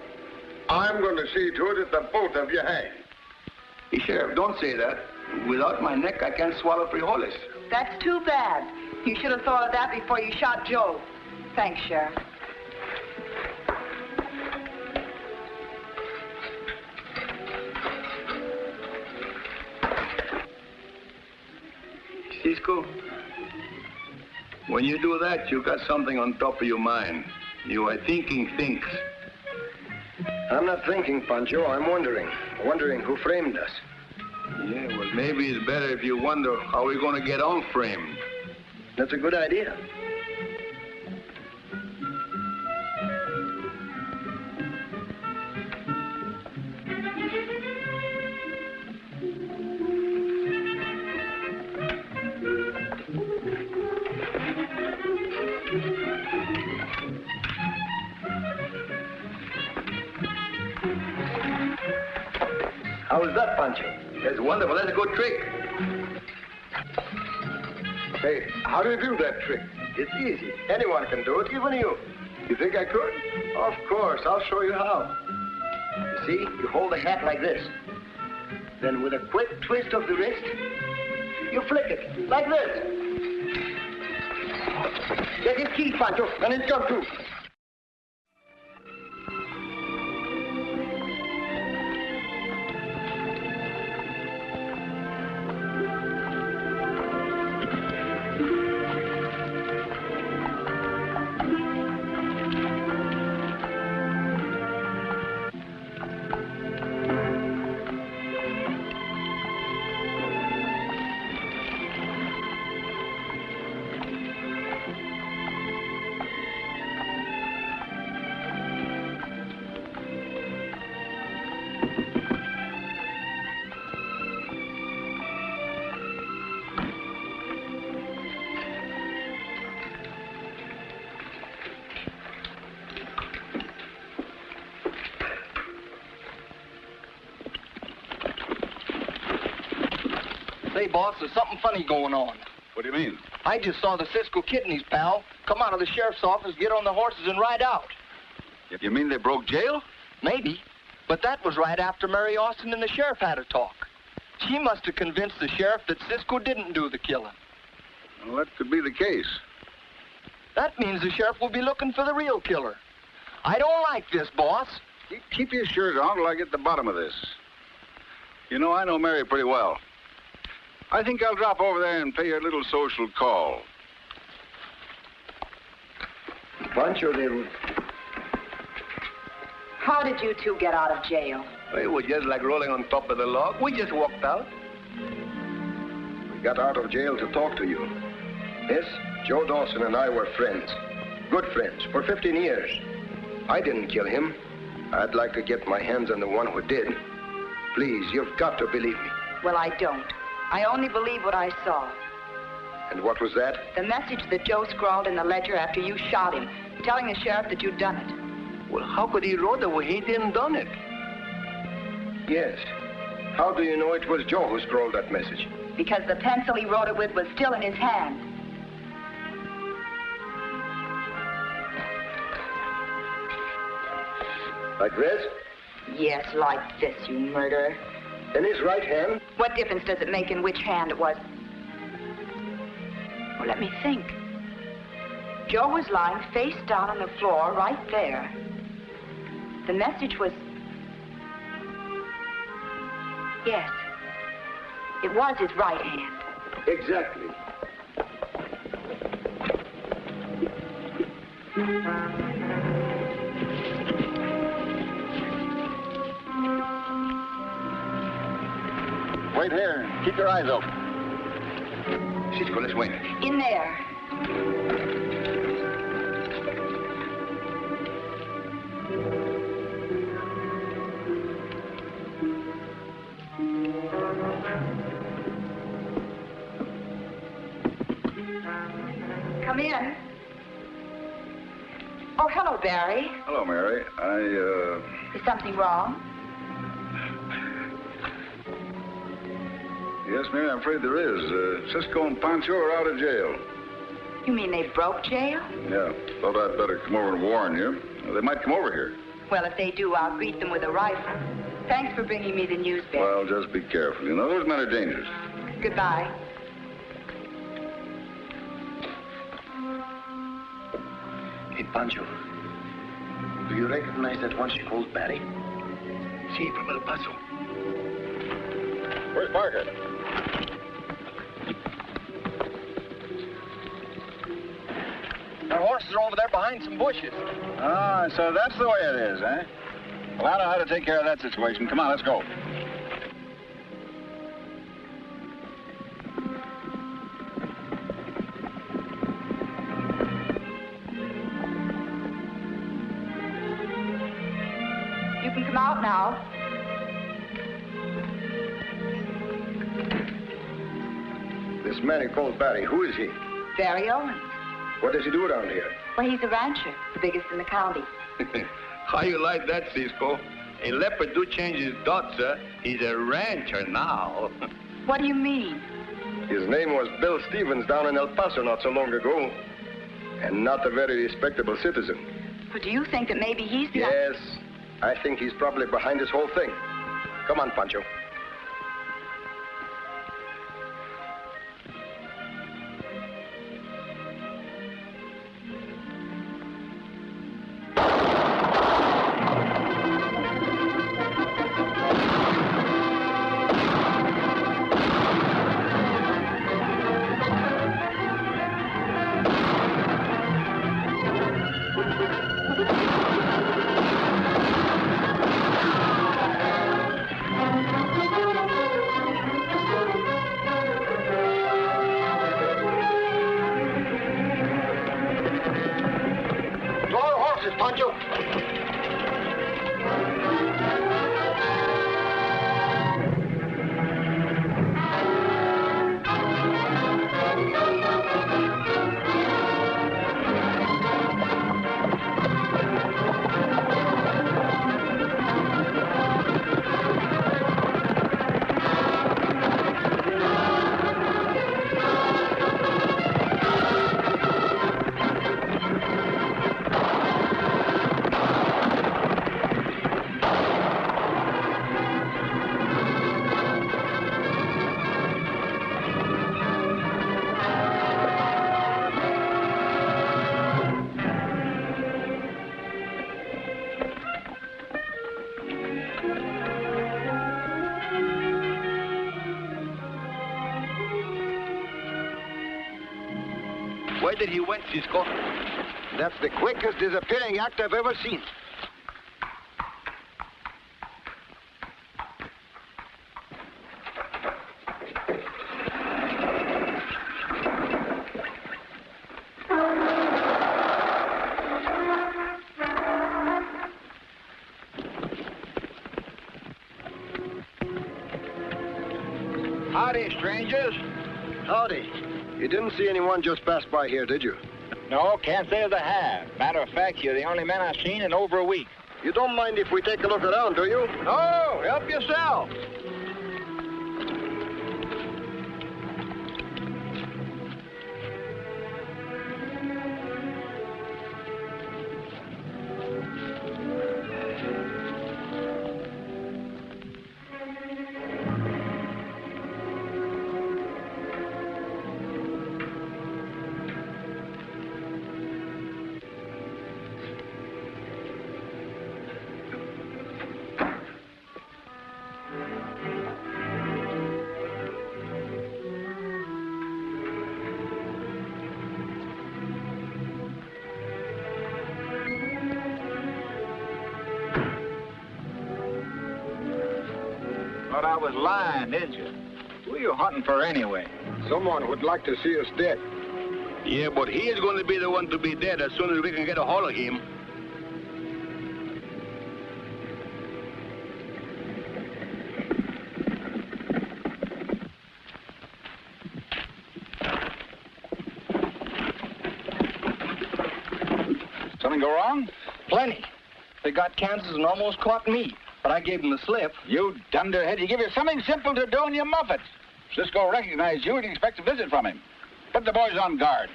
I'm going to see to it that the both of you hang. Hey, Sheriff, don't say that. Without my neck, I can't swallow frijoles. That's too bad. You should have thought of that before you shot Joe. Thanks, Sheriff. Cisco, when you do that, you got something on top of your mind. You are thinking things. I'm not thinking, Pancho. I'm wondering. Wondering who framed us. Yeah, well, maybe it's better if you wonder how we're going to get on framed. That's a good idea. How is that, Pancho? That's wonderful. That's a good trick. Hey, how do you do that trick? It's easy. Anyone can do it, even you. You think I could? Of course. I'll show you how. You see, you hold the hat like this. Then with a quick twist of the wrist, you flick it, like this. Get his key, Pancho, and it's gun too. Say, boss, there's something funny going on. What do you mean? I just saw the Cisco Kid and his pal come out of the sheriff's office, get on the horses, and ride out. You mean they broke jail? Maybe. But that was right after Mary Austin and the sheriff had a talk. She must have convinced the sheriff that Cisco didn't do the killing. Well, that could be the case. That means the sheriff will be looking for the real killer. I don't like this, boss. Keep your shirt on till I get to the bottom of this. You know, I know Mary pretty well. I think I'll drop over there and pay her a little social call. Pancho, little. How did you two get out of jail? It was just like rolling on top of the log. We just walked out. We got out of jail to talk to you. Yes, Joe Dawson and I were friends. Good friends for 15 years. I didn't kill him. I'd like to get my hands on the one who did. Please, you've got to believe me. Well, I don't. I only believe what I saw. And what was that? The message that Joe scrawled in the ledger after you shot him, telling the sheriff that you'd done it. Well, how could he wrote it when he didn't done it? Yes. How do you know it was Joe who scrawled that message? Because the pencil he wrote it with was still in his hand. Like this? Yes, like this, you murderer. In his right hand? What difference does it make in which hand it was? Well, let me think. Joe was lying face down on the floor right there. The message was... Yes. It was his right hand. Exactly. Wait here. Keep your eyes open. Cisco, let's wait. In there. Come in. Oh, hello, Barry. Hello, Mary. Is something wrong? Yes, Mary, I'm afraid there is. Cisco and Pancho are out of jail. You mean they broke jail? Yeah. Thought I'd better come over and warn you. They might come over here. Well, if they do, I'll greet them with a rifle. Thanks for bringing me the news, Barry. Well, just be careful. You know, those men are dangerous. Goodbye. Hey, Pancho. Do you recognize that one she calls Barry? Sí, from El Paso. Where's Parker? Our horses are over there behind some bushes. Ah, so that's the way it is, eh? Well, I know how to take care of that situation. Come on, let's go. You can come out now. This man he calls Barry, who is he? Barry Owens. What does he do around here? Well, he's a rancher, the biggest in the county. How you like that, Cisco? A leopard do change his dots, sir. He's a rancher now. What do you mean? His name was Bill Stevens down in El Paso not so long ago. And not a very respectable citizen. But do you think that maybe he's the... Yes, I think he's probably behind this whole thing. Come on, Pancho. Poncho. Where did he went, Cisco? That's the quickest disappearing act I've ever seen. Howdy, strangers. Howdy. You didn't see anyone just pass by here, did you? No, can't say as I have. Matter of fact, you're the only man I've seen in over a week. You don't mind if we take a look around, do you? No, help yourself. Thought I was lying, didn't you? are you hunting for anyway? Someone would like to see us dead. Yeah, but he is going to be the one to be dead as soon as we can get a hold of him. Something go wrong? Plenty. They got Kansas and almost caught me, but I gave them the slip. You dunderhead, you give you something simple to do and you muff it. Cisco recognized you and he expects a visit from him. Put the boys on guard.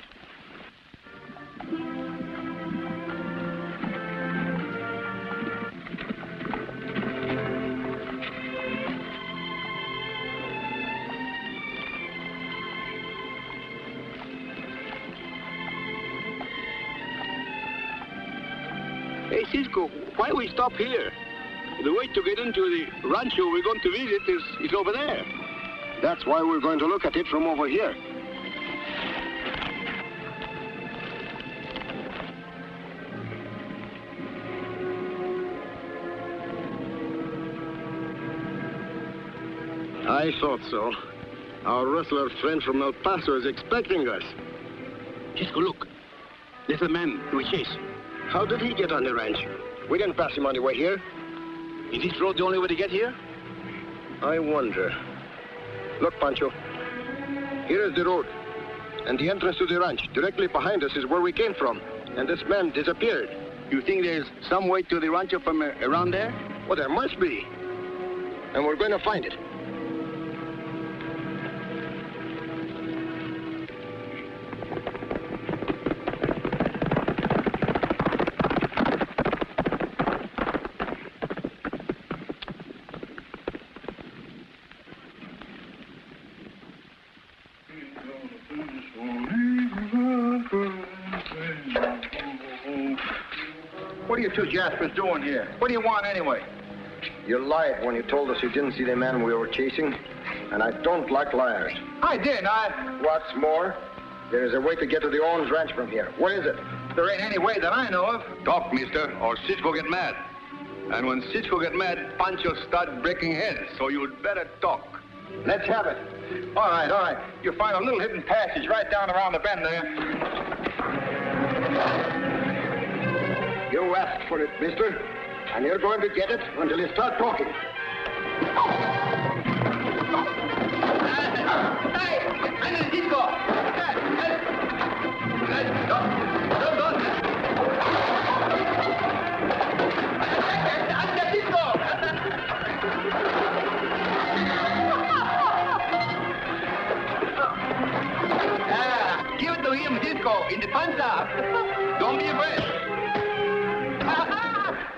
Hey, Cisco, why we stop here? The way to get into the rancho we're going to visit is over there. That's why we're going to look at it from over here. I thought so. Our rustler friend from El Paso is expecting us. Cisco, look. There's a man we chase. How did he get on the ranch? We didn't pass him on the way here. Is this road the only way to get here? I wonder. Look, Pancho. Here is the road. And the entrance to the ranch. Directly behind us is where we came from. And this man disappeared. You think there's some way to the rancho from around there? Well, there must be. And we're going to find it. What are you two Jaspers doing here? What do you want anyway? You lied when you told us you didn't see the man we were chasing. And I don't like liars. I did. What's more, there is a way to get to the Owens Ranch from here. Where is it? There ain't any way that I know of. Talk, mister, or Cisco get mad. And when Cisco get mad, Pancho start breaking heads, so you'd better talk. Let's have it. All right. You'll find a little hidden passage right down around the bend there. You asked for it, mister. And you're going to get it until you start talking. Hey! Under Cisco! Give it to him, Cisco, in the panza. Don't be afraid.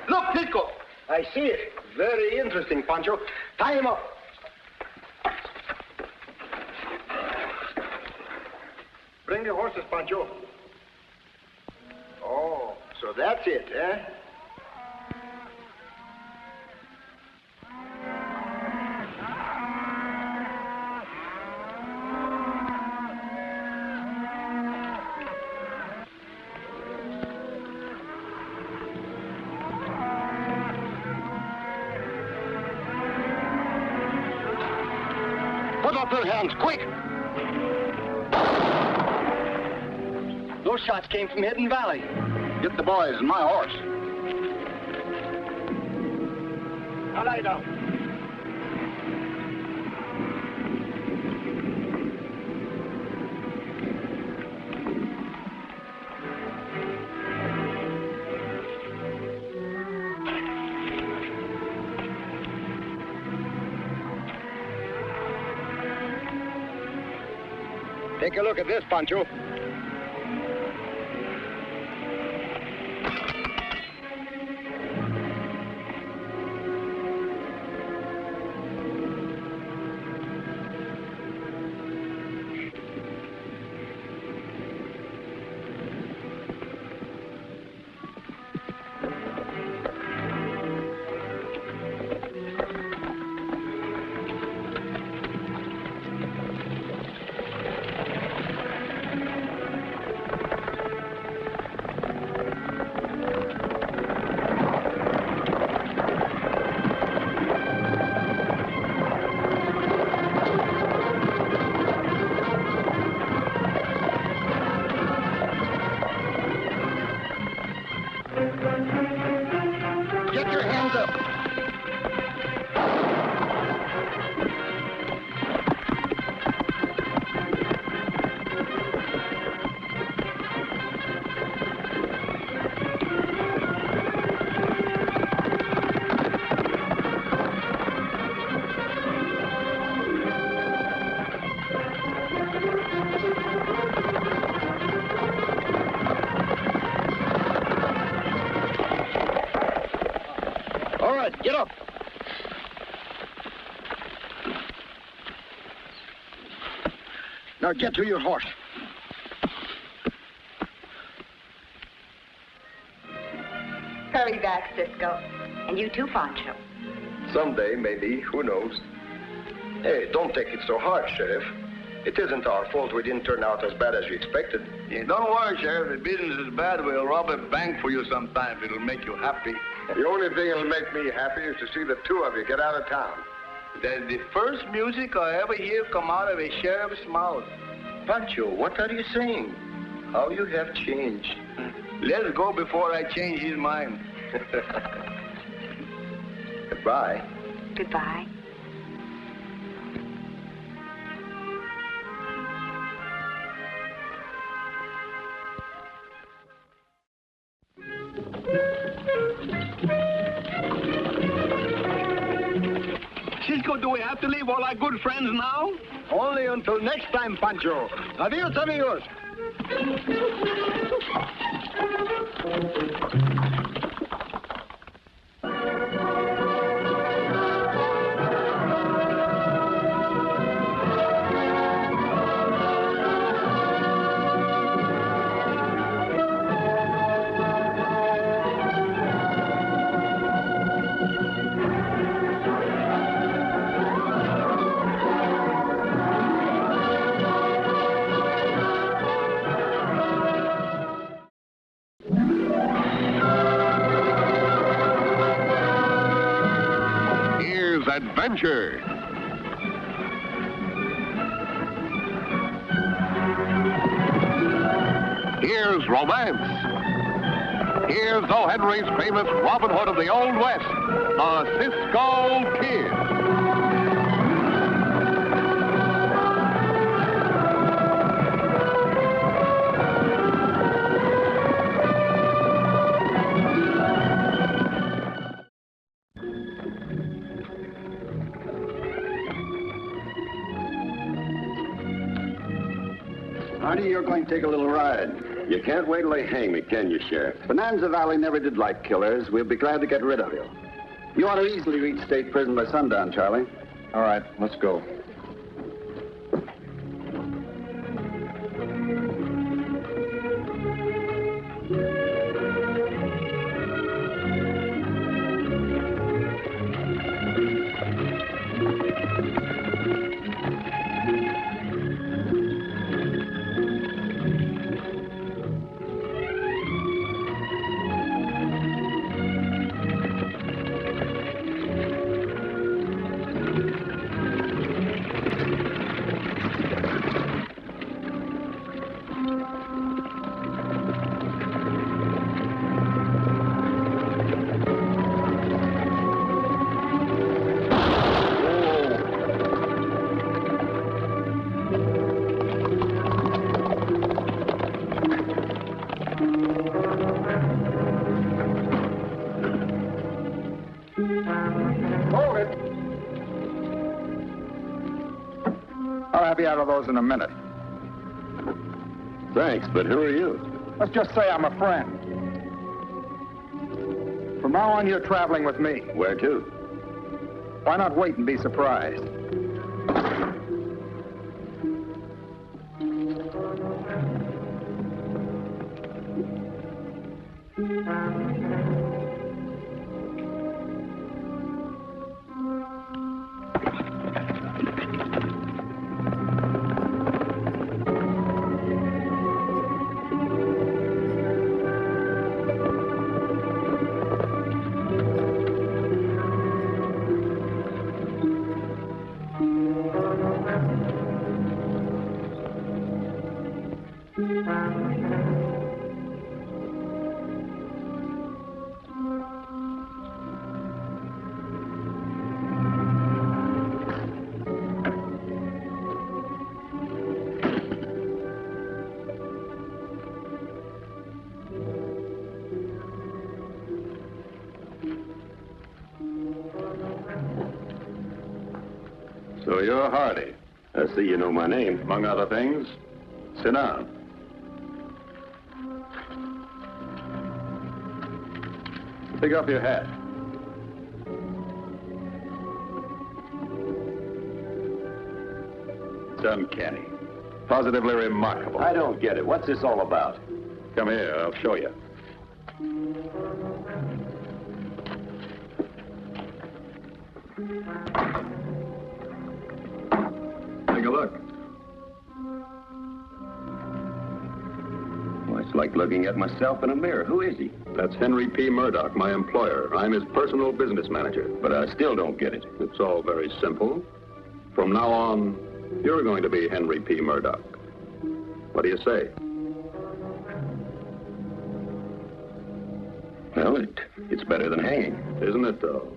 Look, Cisco. I see it. Very interesting, Pancho. Tie him up. Bring the horses, Pancho. Oh, so that's it, eh? Put up your hands, quick! Those shots came from Hidden Valley. Get the boys and my horse. Now lie down. Take a look at this, Pancho. Get up. Now get to your horse. Hurry back, Cisco. And you too, Poncho. Someday, maybe. Who knows? Hey, don't take it so hard, Sheriff. It isn't our fault we didn't turn out as bad as we expected. Yeah, don't worry, Sheriff. If business is bad, we'll rob a bank for you sometime. It'll make you happy. The only thing that'll make me happy is to see the two of you get out of town. That's the first music I ever hear come out of a sheriff's mouth. Pancho, what are you saying? How you have changed. Let's go before I change his mind. Goodbye. Goodbye. Cisco, do we have to leave all our good friends now? Only until next time, Pancho. Adios, amigos. Adventure. Here's romance. Here's O. Henry's famous Robin Hood of the Old West, the Cisco Kid. Artie, you're going to take a little ride. You can't wait till they hang me, can you, Sheriff? Bonanza Valley never did like killers. We'll be glad to get rid of you. You ought to easily reach state prison by sundown, Charlie. All right, let's go. I'll be out of those in a minute. Thanks, but who are you? Let's just say I'm a friend. From now on, you're traveling with me. Where to? Why not wait and be surprised? So you're Hardy. I see you know my name, among other things. Sit down. Pick up your hat. uncanny. Positively remarkable. I don't get it. What's this all about? Come here, I'll show you. Take a look. Well, it's like looking at myself in a mirror. Who is he? That's Henry P. Murdoch, my employer. I'm his personal business manager. But I still don't get it. It's all very simple. From now on, you're going to be Henry P. Murdoch. What do you say? Well, it's better than hanging. Isn't it, though?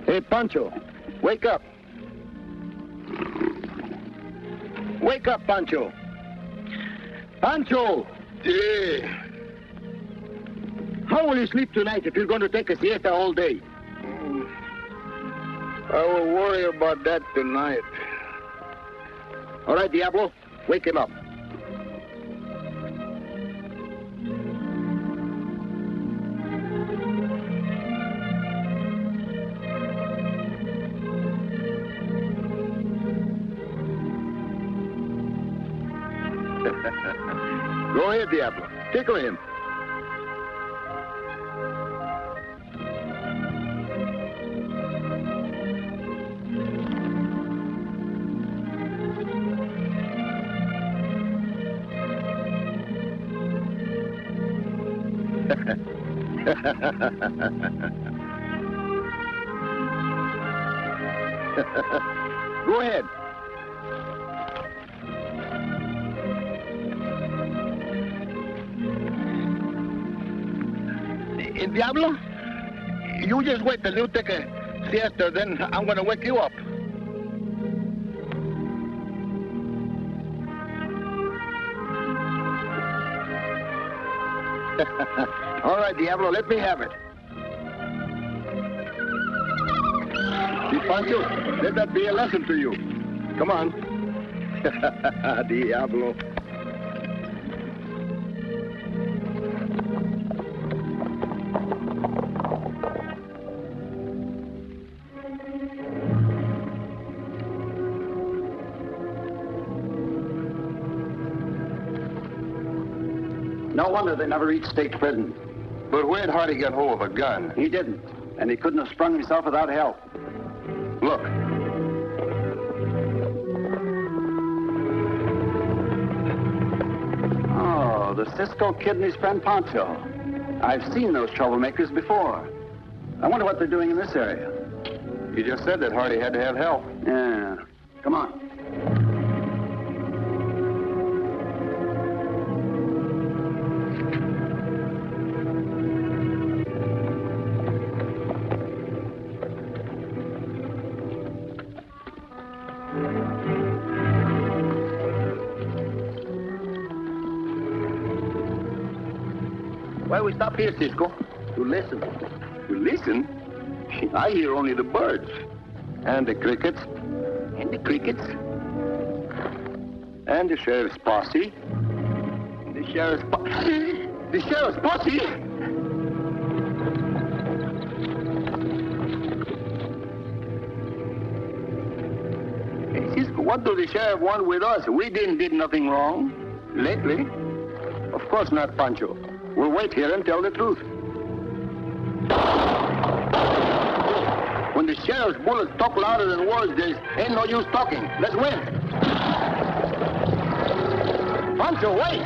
Hey, Pancho, wake up. Wake up, Pancho. Pancho! Yeah. How will you sleep tonight if you're going to take a siesta all day? I will worry about that tonight. All right, Diablo, wake him up. Go ahead, Diablo. Tickle him. Go ahead. Diablo, you just wait till you take a siesta, then I'm going to wake you up. All right, Diablo, let me have it. See, Pancho, let that be a lesson to you. Come on. Diablo. No wonder they never reached state prison. But where'd Hardy get hold of a gun? He didn't, and he couldn't have sprung himself without help. Look. Oh, the Cisco Kid and his friend Poncho. I've seen those troublemakers before. I wonder what they're doing in this area. You just said that Hardy had to have help. Yeah. Come on. Why we stop here, Cisco? To listen. To listen? I hear only the birds. And the crickets. And the crickets. And the sheriff's posse. The sheriff's posse. The sheriff's posse! Hey, Cisco, what do the sheriff want with us? We didn't did nothing wrong. Lately. Of course not, Pancho. We'll wait here and tell the truth. When the sheriff's bullets talk louder than words, there ain't no use talking. Let's win. Pancho, wait!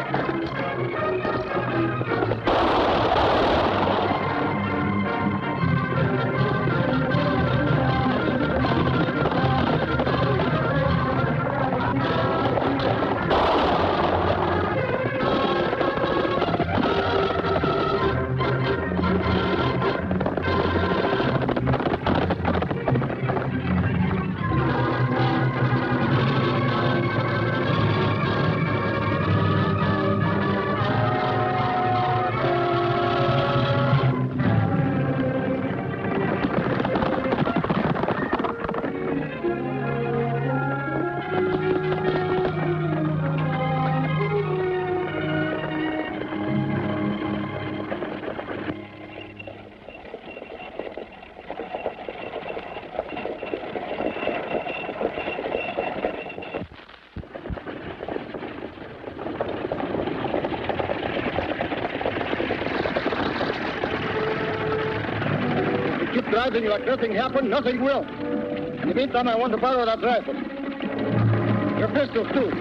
keep driving like nothing happened, nothing will. In the meantime, I want to borrow that rifle. Your pistols, too.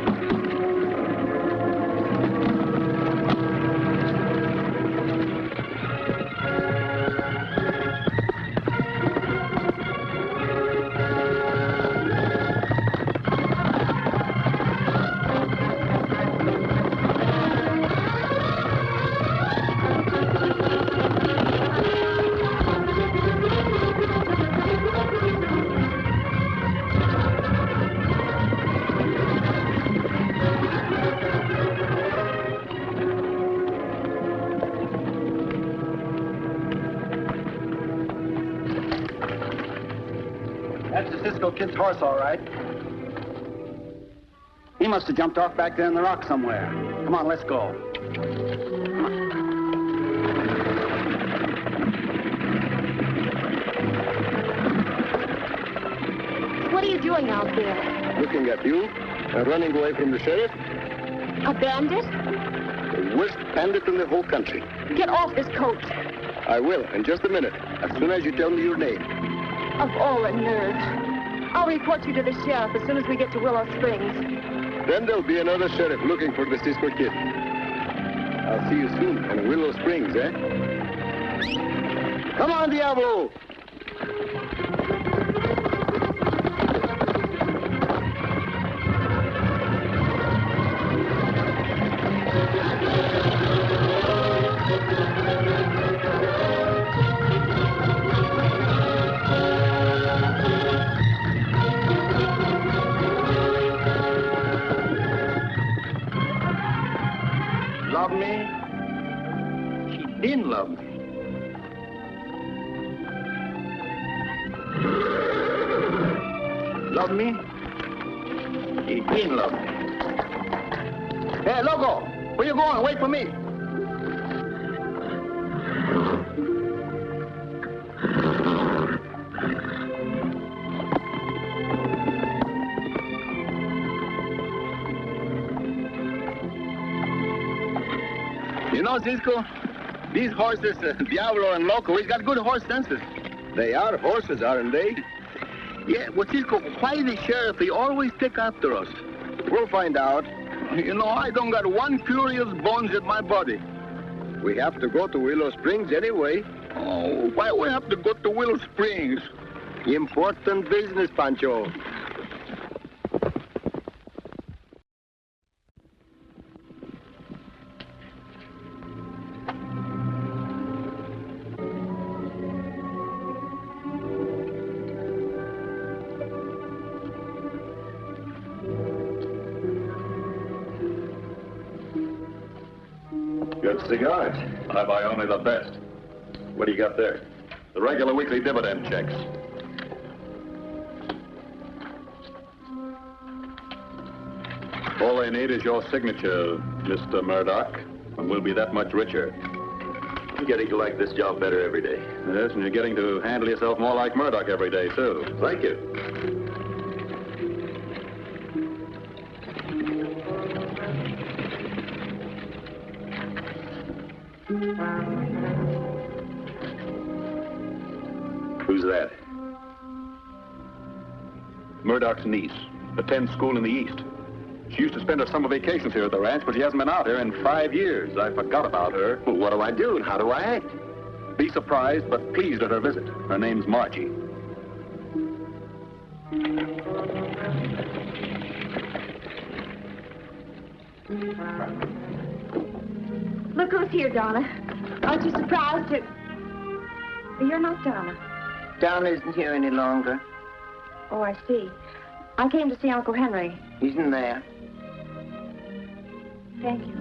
That's the Cisco Kid's horse, all right. He must have jumped off back there in the rock somewhere. Come on, let's go. What are you doing out there? Looking at you and running away from the sheriff. A bandit? The worst bandit in the whole country. Get off this coat. I will, in just a minute, as soon as you tell me your name. Of all the nerve. I'll report you to the sheriff as soon as we get to Willow Springs. Then there'll be another sheriff looking for the Cisco Kid. I'll see you soon in Willow Springs, eh? Come on, Diablo! Love me? She didn't love me. Love me? She didn't love me. Hey, Loco, where you going? Wait for me. You know, Cisco, these horses, Diablo and Loco, he's got good horse senses. They are horses, aren't they? Yeah, well, Cisco, why the sheriff, he always take after us? We'll find out. You know, I don't got one curious bones in my body. We have to go to Willow Springs anyway. Oh, why we have to go to Willow Springs? Important business, Pancho. Good cigars. I buy only the best. What do you got there? The regular weekly dividend checks. All they need is your signature, Mr. Murdoch, and we'll be that much richer. I'm getting to like this job better every day. Yes, and you're getting to handle yourself more like Murdoch every day, too. Thank you. Who's that? Murdoch's niece. Attends school in the East. She used to spend her summer vacations here at the ranch, but she hasn't been out here in 5 years. I forgot about her. Well, what do I do and how do I act? Be surprised, but pleased at her visit. Her name's Margie. Look who's here, Donna. Aren't you surprised to... You're not Donna. Donna isn't here any longer. Oh, I see. I came to see Uncle Henry. He isn't there. Thank you.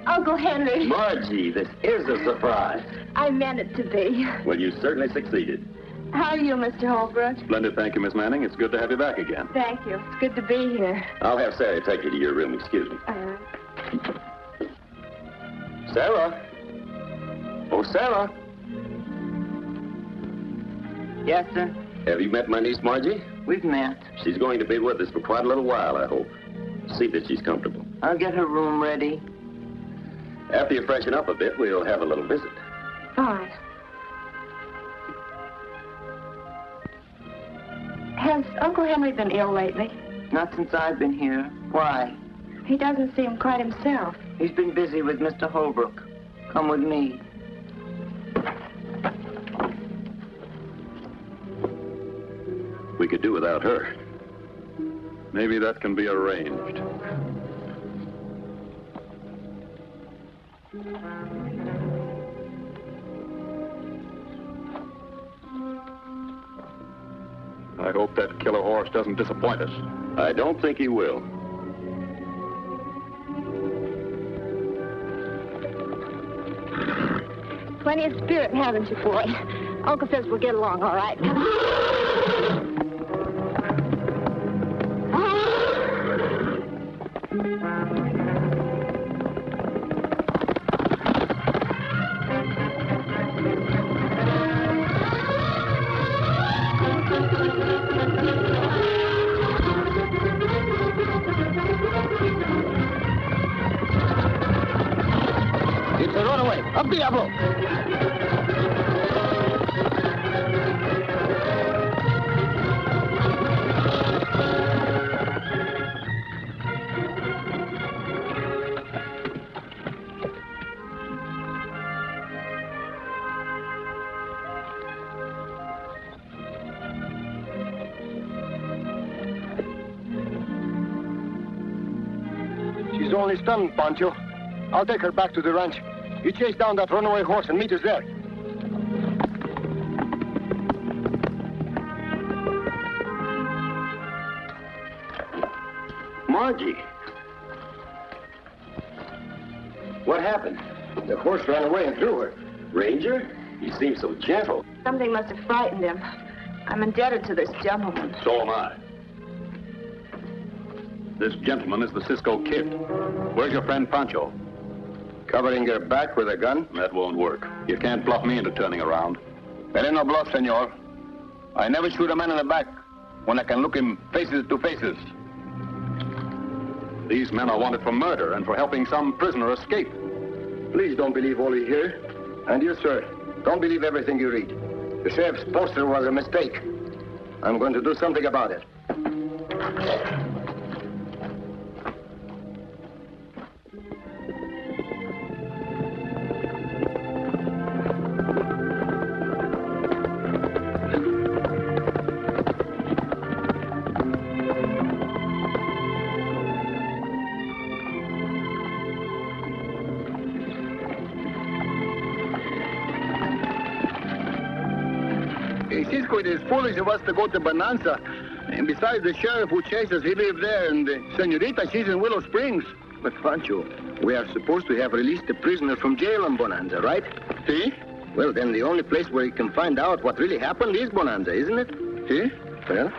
Uncle Henry. Margie, this is a surprise. I meant it to be. Well, you certainly succeeded. How are you, Mr. Holbrook? Splendid, thank you, Miss Manning. It's good to have you back again. Thank you. It's good to be here. I'll have Sarah take you to your room. Excuse me. Sarah? Oh, Sarah. Yes, sir? Have you met my niece, Margie? We've met. She's going to be with us for quite a little while, I hope. See that she's comfortable. I'll get her room ready. After you freshen up a bit, we'll have a little visit. Fine. Has Uncle Henry been ill lately? Not since I've been here. Why? He doesn't seem quite himself. He's been busy with Mr. Holbrook. Come with me. We could do without her. Maybe that can be arranged. I hope that killer horse doesn't disappoint us. I don't think he will. Plenty of spirit, haven't you, boy? Uncle says we'll get along all right. It's a runaway. Up Diablo. She's only stunned, Poncho. I'll take her back to the ranch. You chase down that runaway horse and meet us there. Margie. What happened? The horse ran away and threw her. Ranger? He seems so gentle. Something must have frightened him. I'm indebted to this gentleman. So am I. This gentleman is the Cisco Kid. Where's your friend Pancho? Covering your back with a gun? That won't work. You can't bluff me into turning around. There ain't no bluff, senor. I never shoot a man in the back when I can look him faces to faces. These men are wanted for murder and for helping some prisoner escape. Please don't believe all you hear. And you, sir, don't believe everything you read. The sheriff's poster was a mistake. I'm going to do something about it. Cisco, it is foolish of us to go to Bonanza. And besides, the sheriff who chased us, he lives there, and the senorita, she's in Willow Springs. But, Pancho, we are supposed to have released a prisoner from jail in Bonanza, right? See? Well, then the only place where you can find out what really happened is Bonanza, isn't it? See? Well?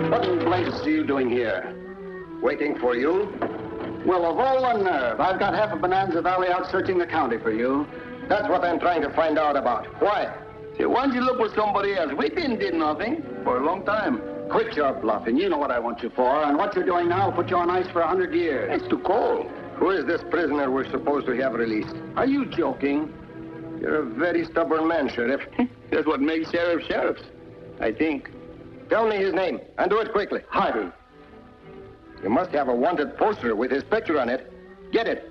What in blazes are you doing here? Waiting for you? Well, of all the nerve, I've got half of Bonanza Valley out searching the county for you. That's what I'm trying to find out about. Why? See, why don't you look for somebody else? We did nothing for a long time. Quit your bluffing. You know what I want you for, and what you're doing now will put you on ice for 100 years. It's too cold. Who is this prisoner we're supposed to have released? Are you joking? You're a very stubborn man, Sheriff. That's what makes sheriffs sheriffs, I think. Tell me his name, and do it quickly. Hardy. You must have a wanted poster with his picture on it. Get it.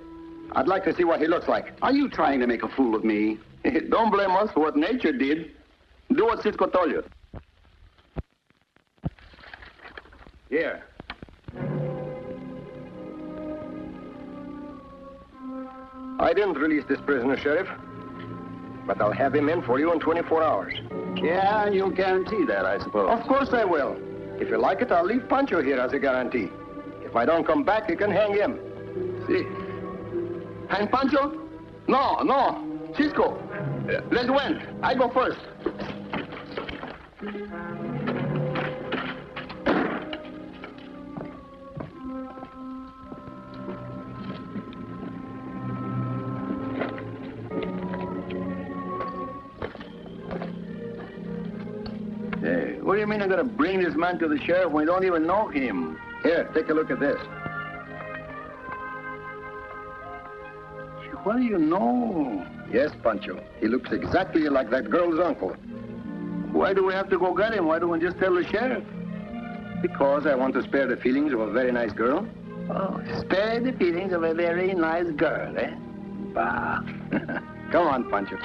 I'd like to see what he looks like. Are you trying to make a fool of me? Don't blame us for what nature did. Do what Cisco told you. Here. I didn't release this prisoner, Sheriff. But I'll have him in for you in 24 hours. Yeah, you'll guarantee that, I suppose. Of course I will. If you like it, I'll leave Pancho here as a guarantee. If I don't come back, you can hang him. See? Hang Pancho? No. Cisco. Let's win. I go first. Hey, what do you mean I'm going to bring this man to the sheriff when we don't even know him? Here, take a look at this. What do you know? Yes, Pancho. He looks exactly like that girl's uncle. Why do we have to go get him? Why don't we just tell the sheriff? Because I want to spare the feelings of a very nice girl. Oh, spare the feelings of a very nice girl, eh? Bah. Come on, Pancho.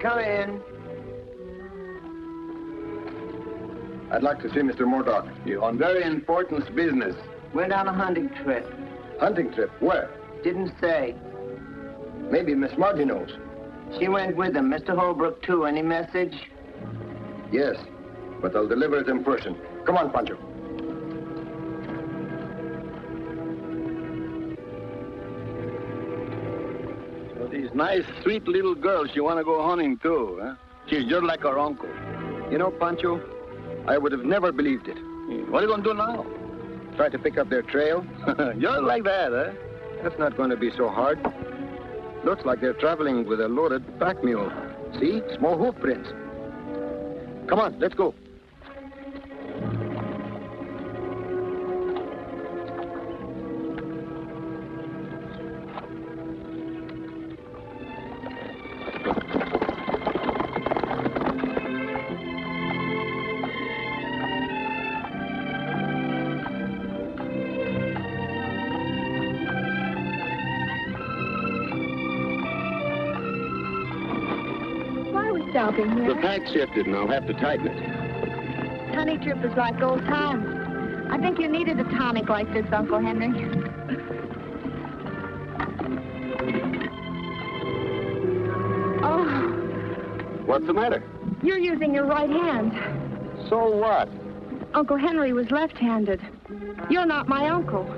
Come in. I'd like to see Mr. Murdoch. You're on very important business. Went on a hunting trip. Hunting trip? Where? Didn't say. Maybe Miss Margie knows. She went with him. Mr. Holbrook, too. Any message? Yes, but I'll deliver it in person. Come on, Pancho. So these nice, sweet little girls, you want to go hunting, too, huh? She's just like her uncle. You know, Pancho, I would have never believed it. What are you going to do now? Try to pick up their trail? Just like that, huh? That's not going to be so hard. Looks like they're traveling with a loaded pack mule. See? Small hoof prints. Come on, let's go. Stopping here. The pack shifted and I'll have to tighten it. Honey trip is like old times. I think you needed a tonic like this, Uncle Henry. Oh. What's the matter? You're using your right hand. So what? Uncle Henry was left-handed. You're not my uncle.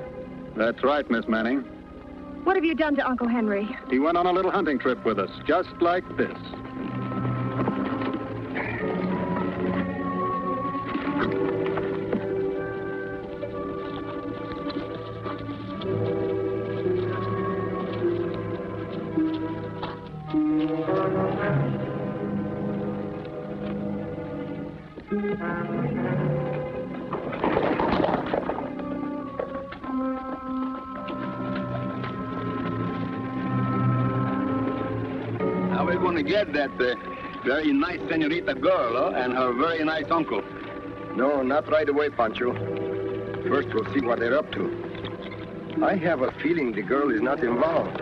That's right, Miss Manning. What have you done to Uncle Henry? He went on a little hunting trip with us, just like this. Now we're going to get that very nice senorita girl, and her very nice uncle. No, not right away, Pancho. First, we'll see what they're up to. I have a feeling the girl is not involved.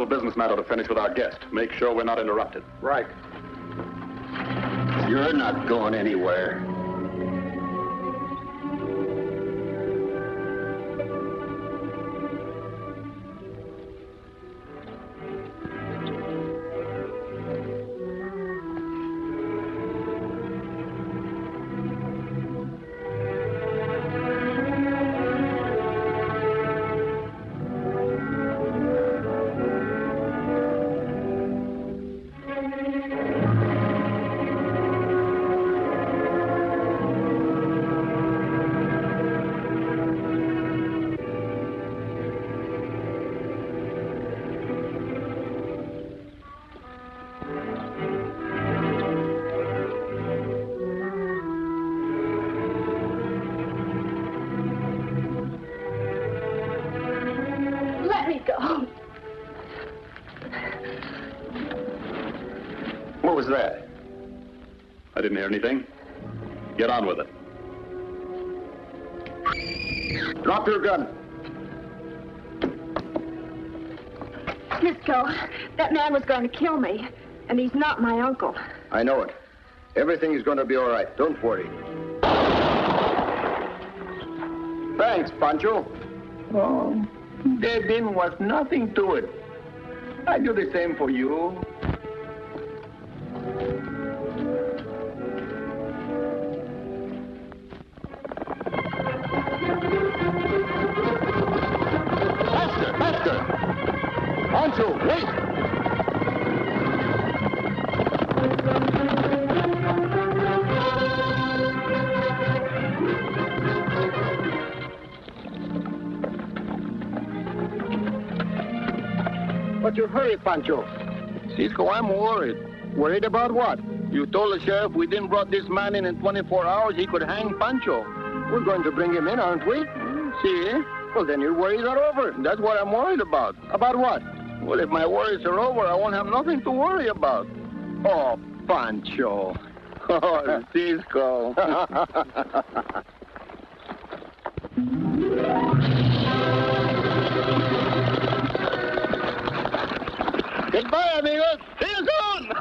Business matter to finish with our guest. Make sure we're not interrupted. Right. You're not going anywhere. was that? I didn't hear anything. Get on with it. Drop your gun. Cisco, that man was going to kill me, and he's not my uncle. I know it. Everything is going to be all right. Don't worry. Thanks, Pancho. Oh, there then was nothing to it. I do the same for you. Faster! Pancho, wait! What's your hurry, Pancho? Cisco, I'm worried. Worried about what? You told the sheriff we didn't brought this man in 24 hours, he could hang Pancho. We're going to bring him in, aren't we? See? Well, then your worries are over. That's what I'm worried about. About what? Well, if my worries are over, I won't have nothing to worry about. Oh, Pancho. Oh, Cisco. Goodbye, amigos. See you soon.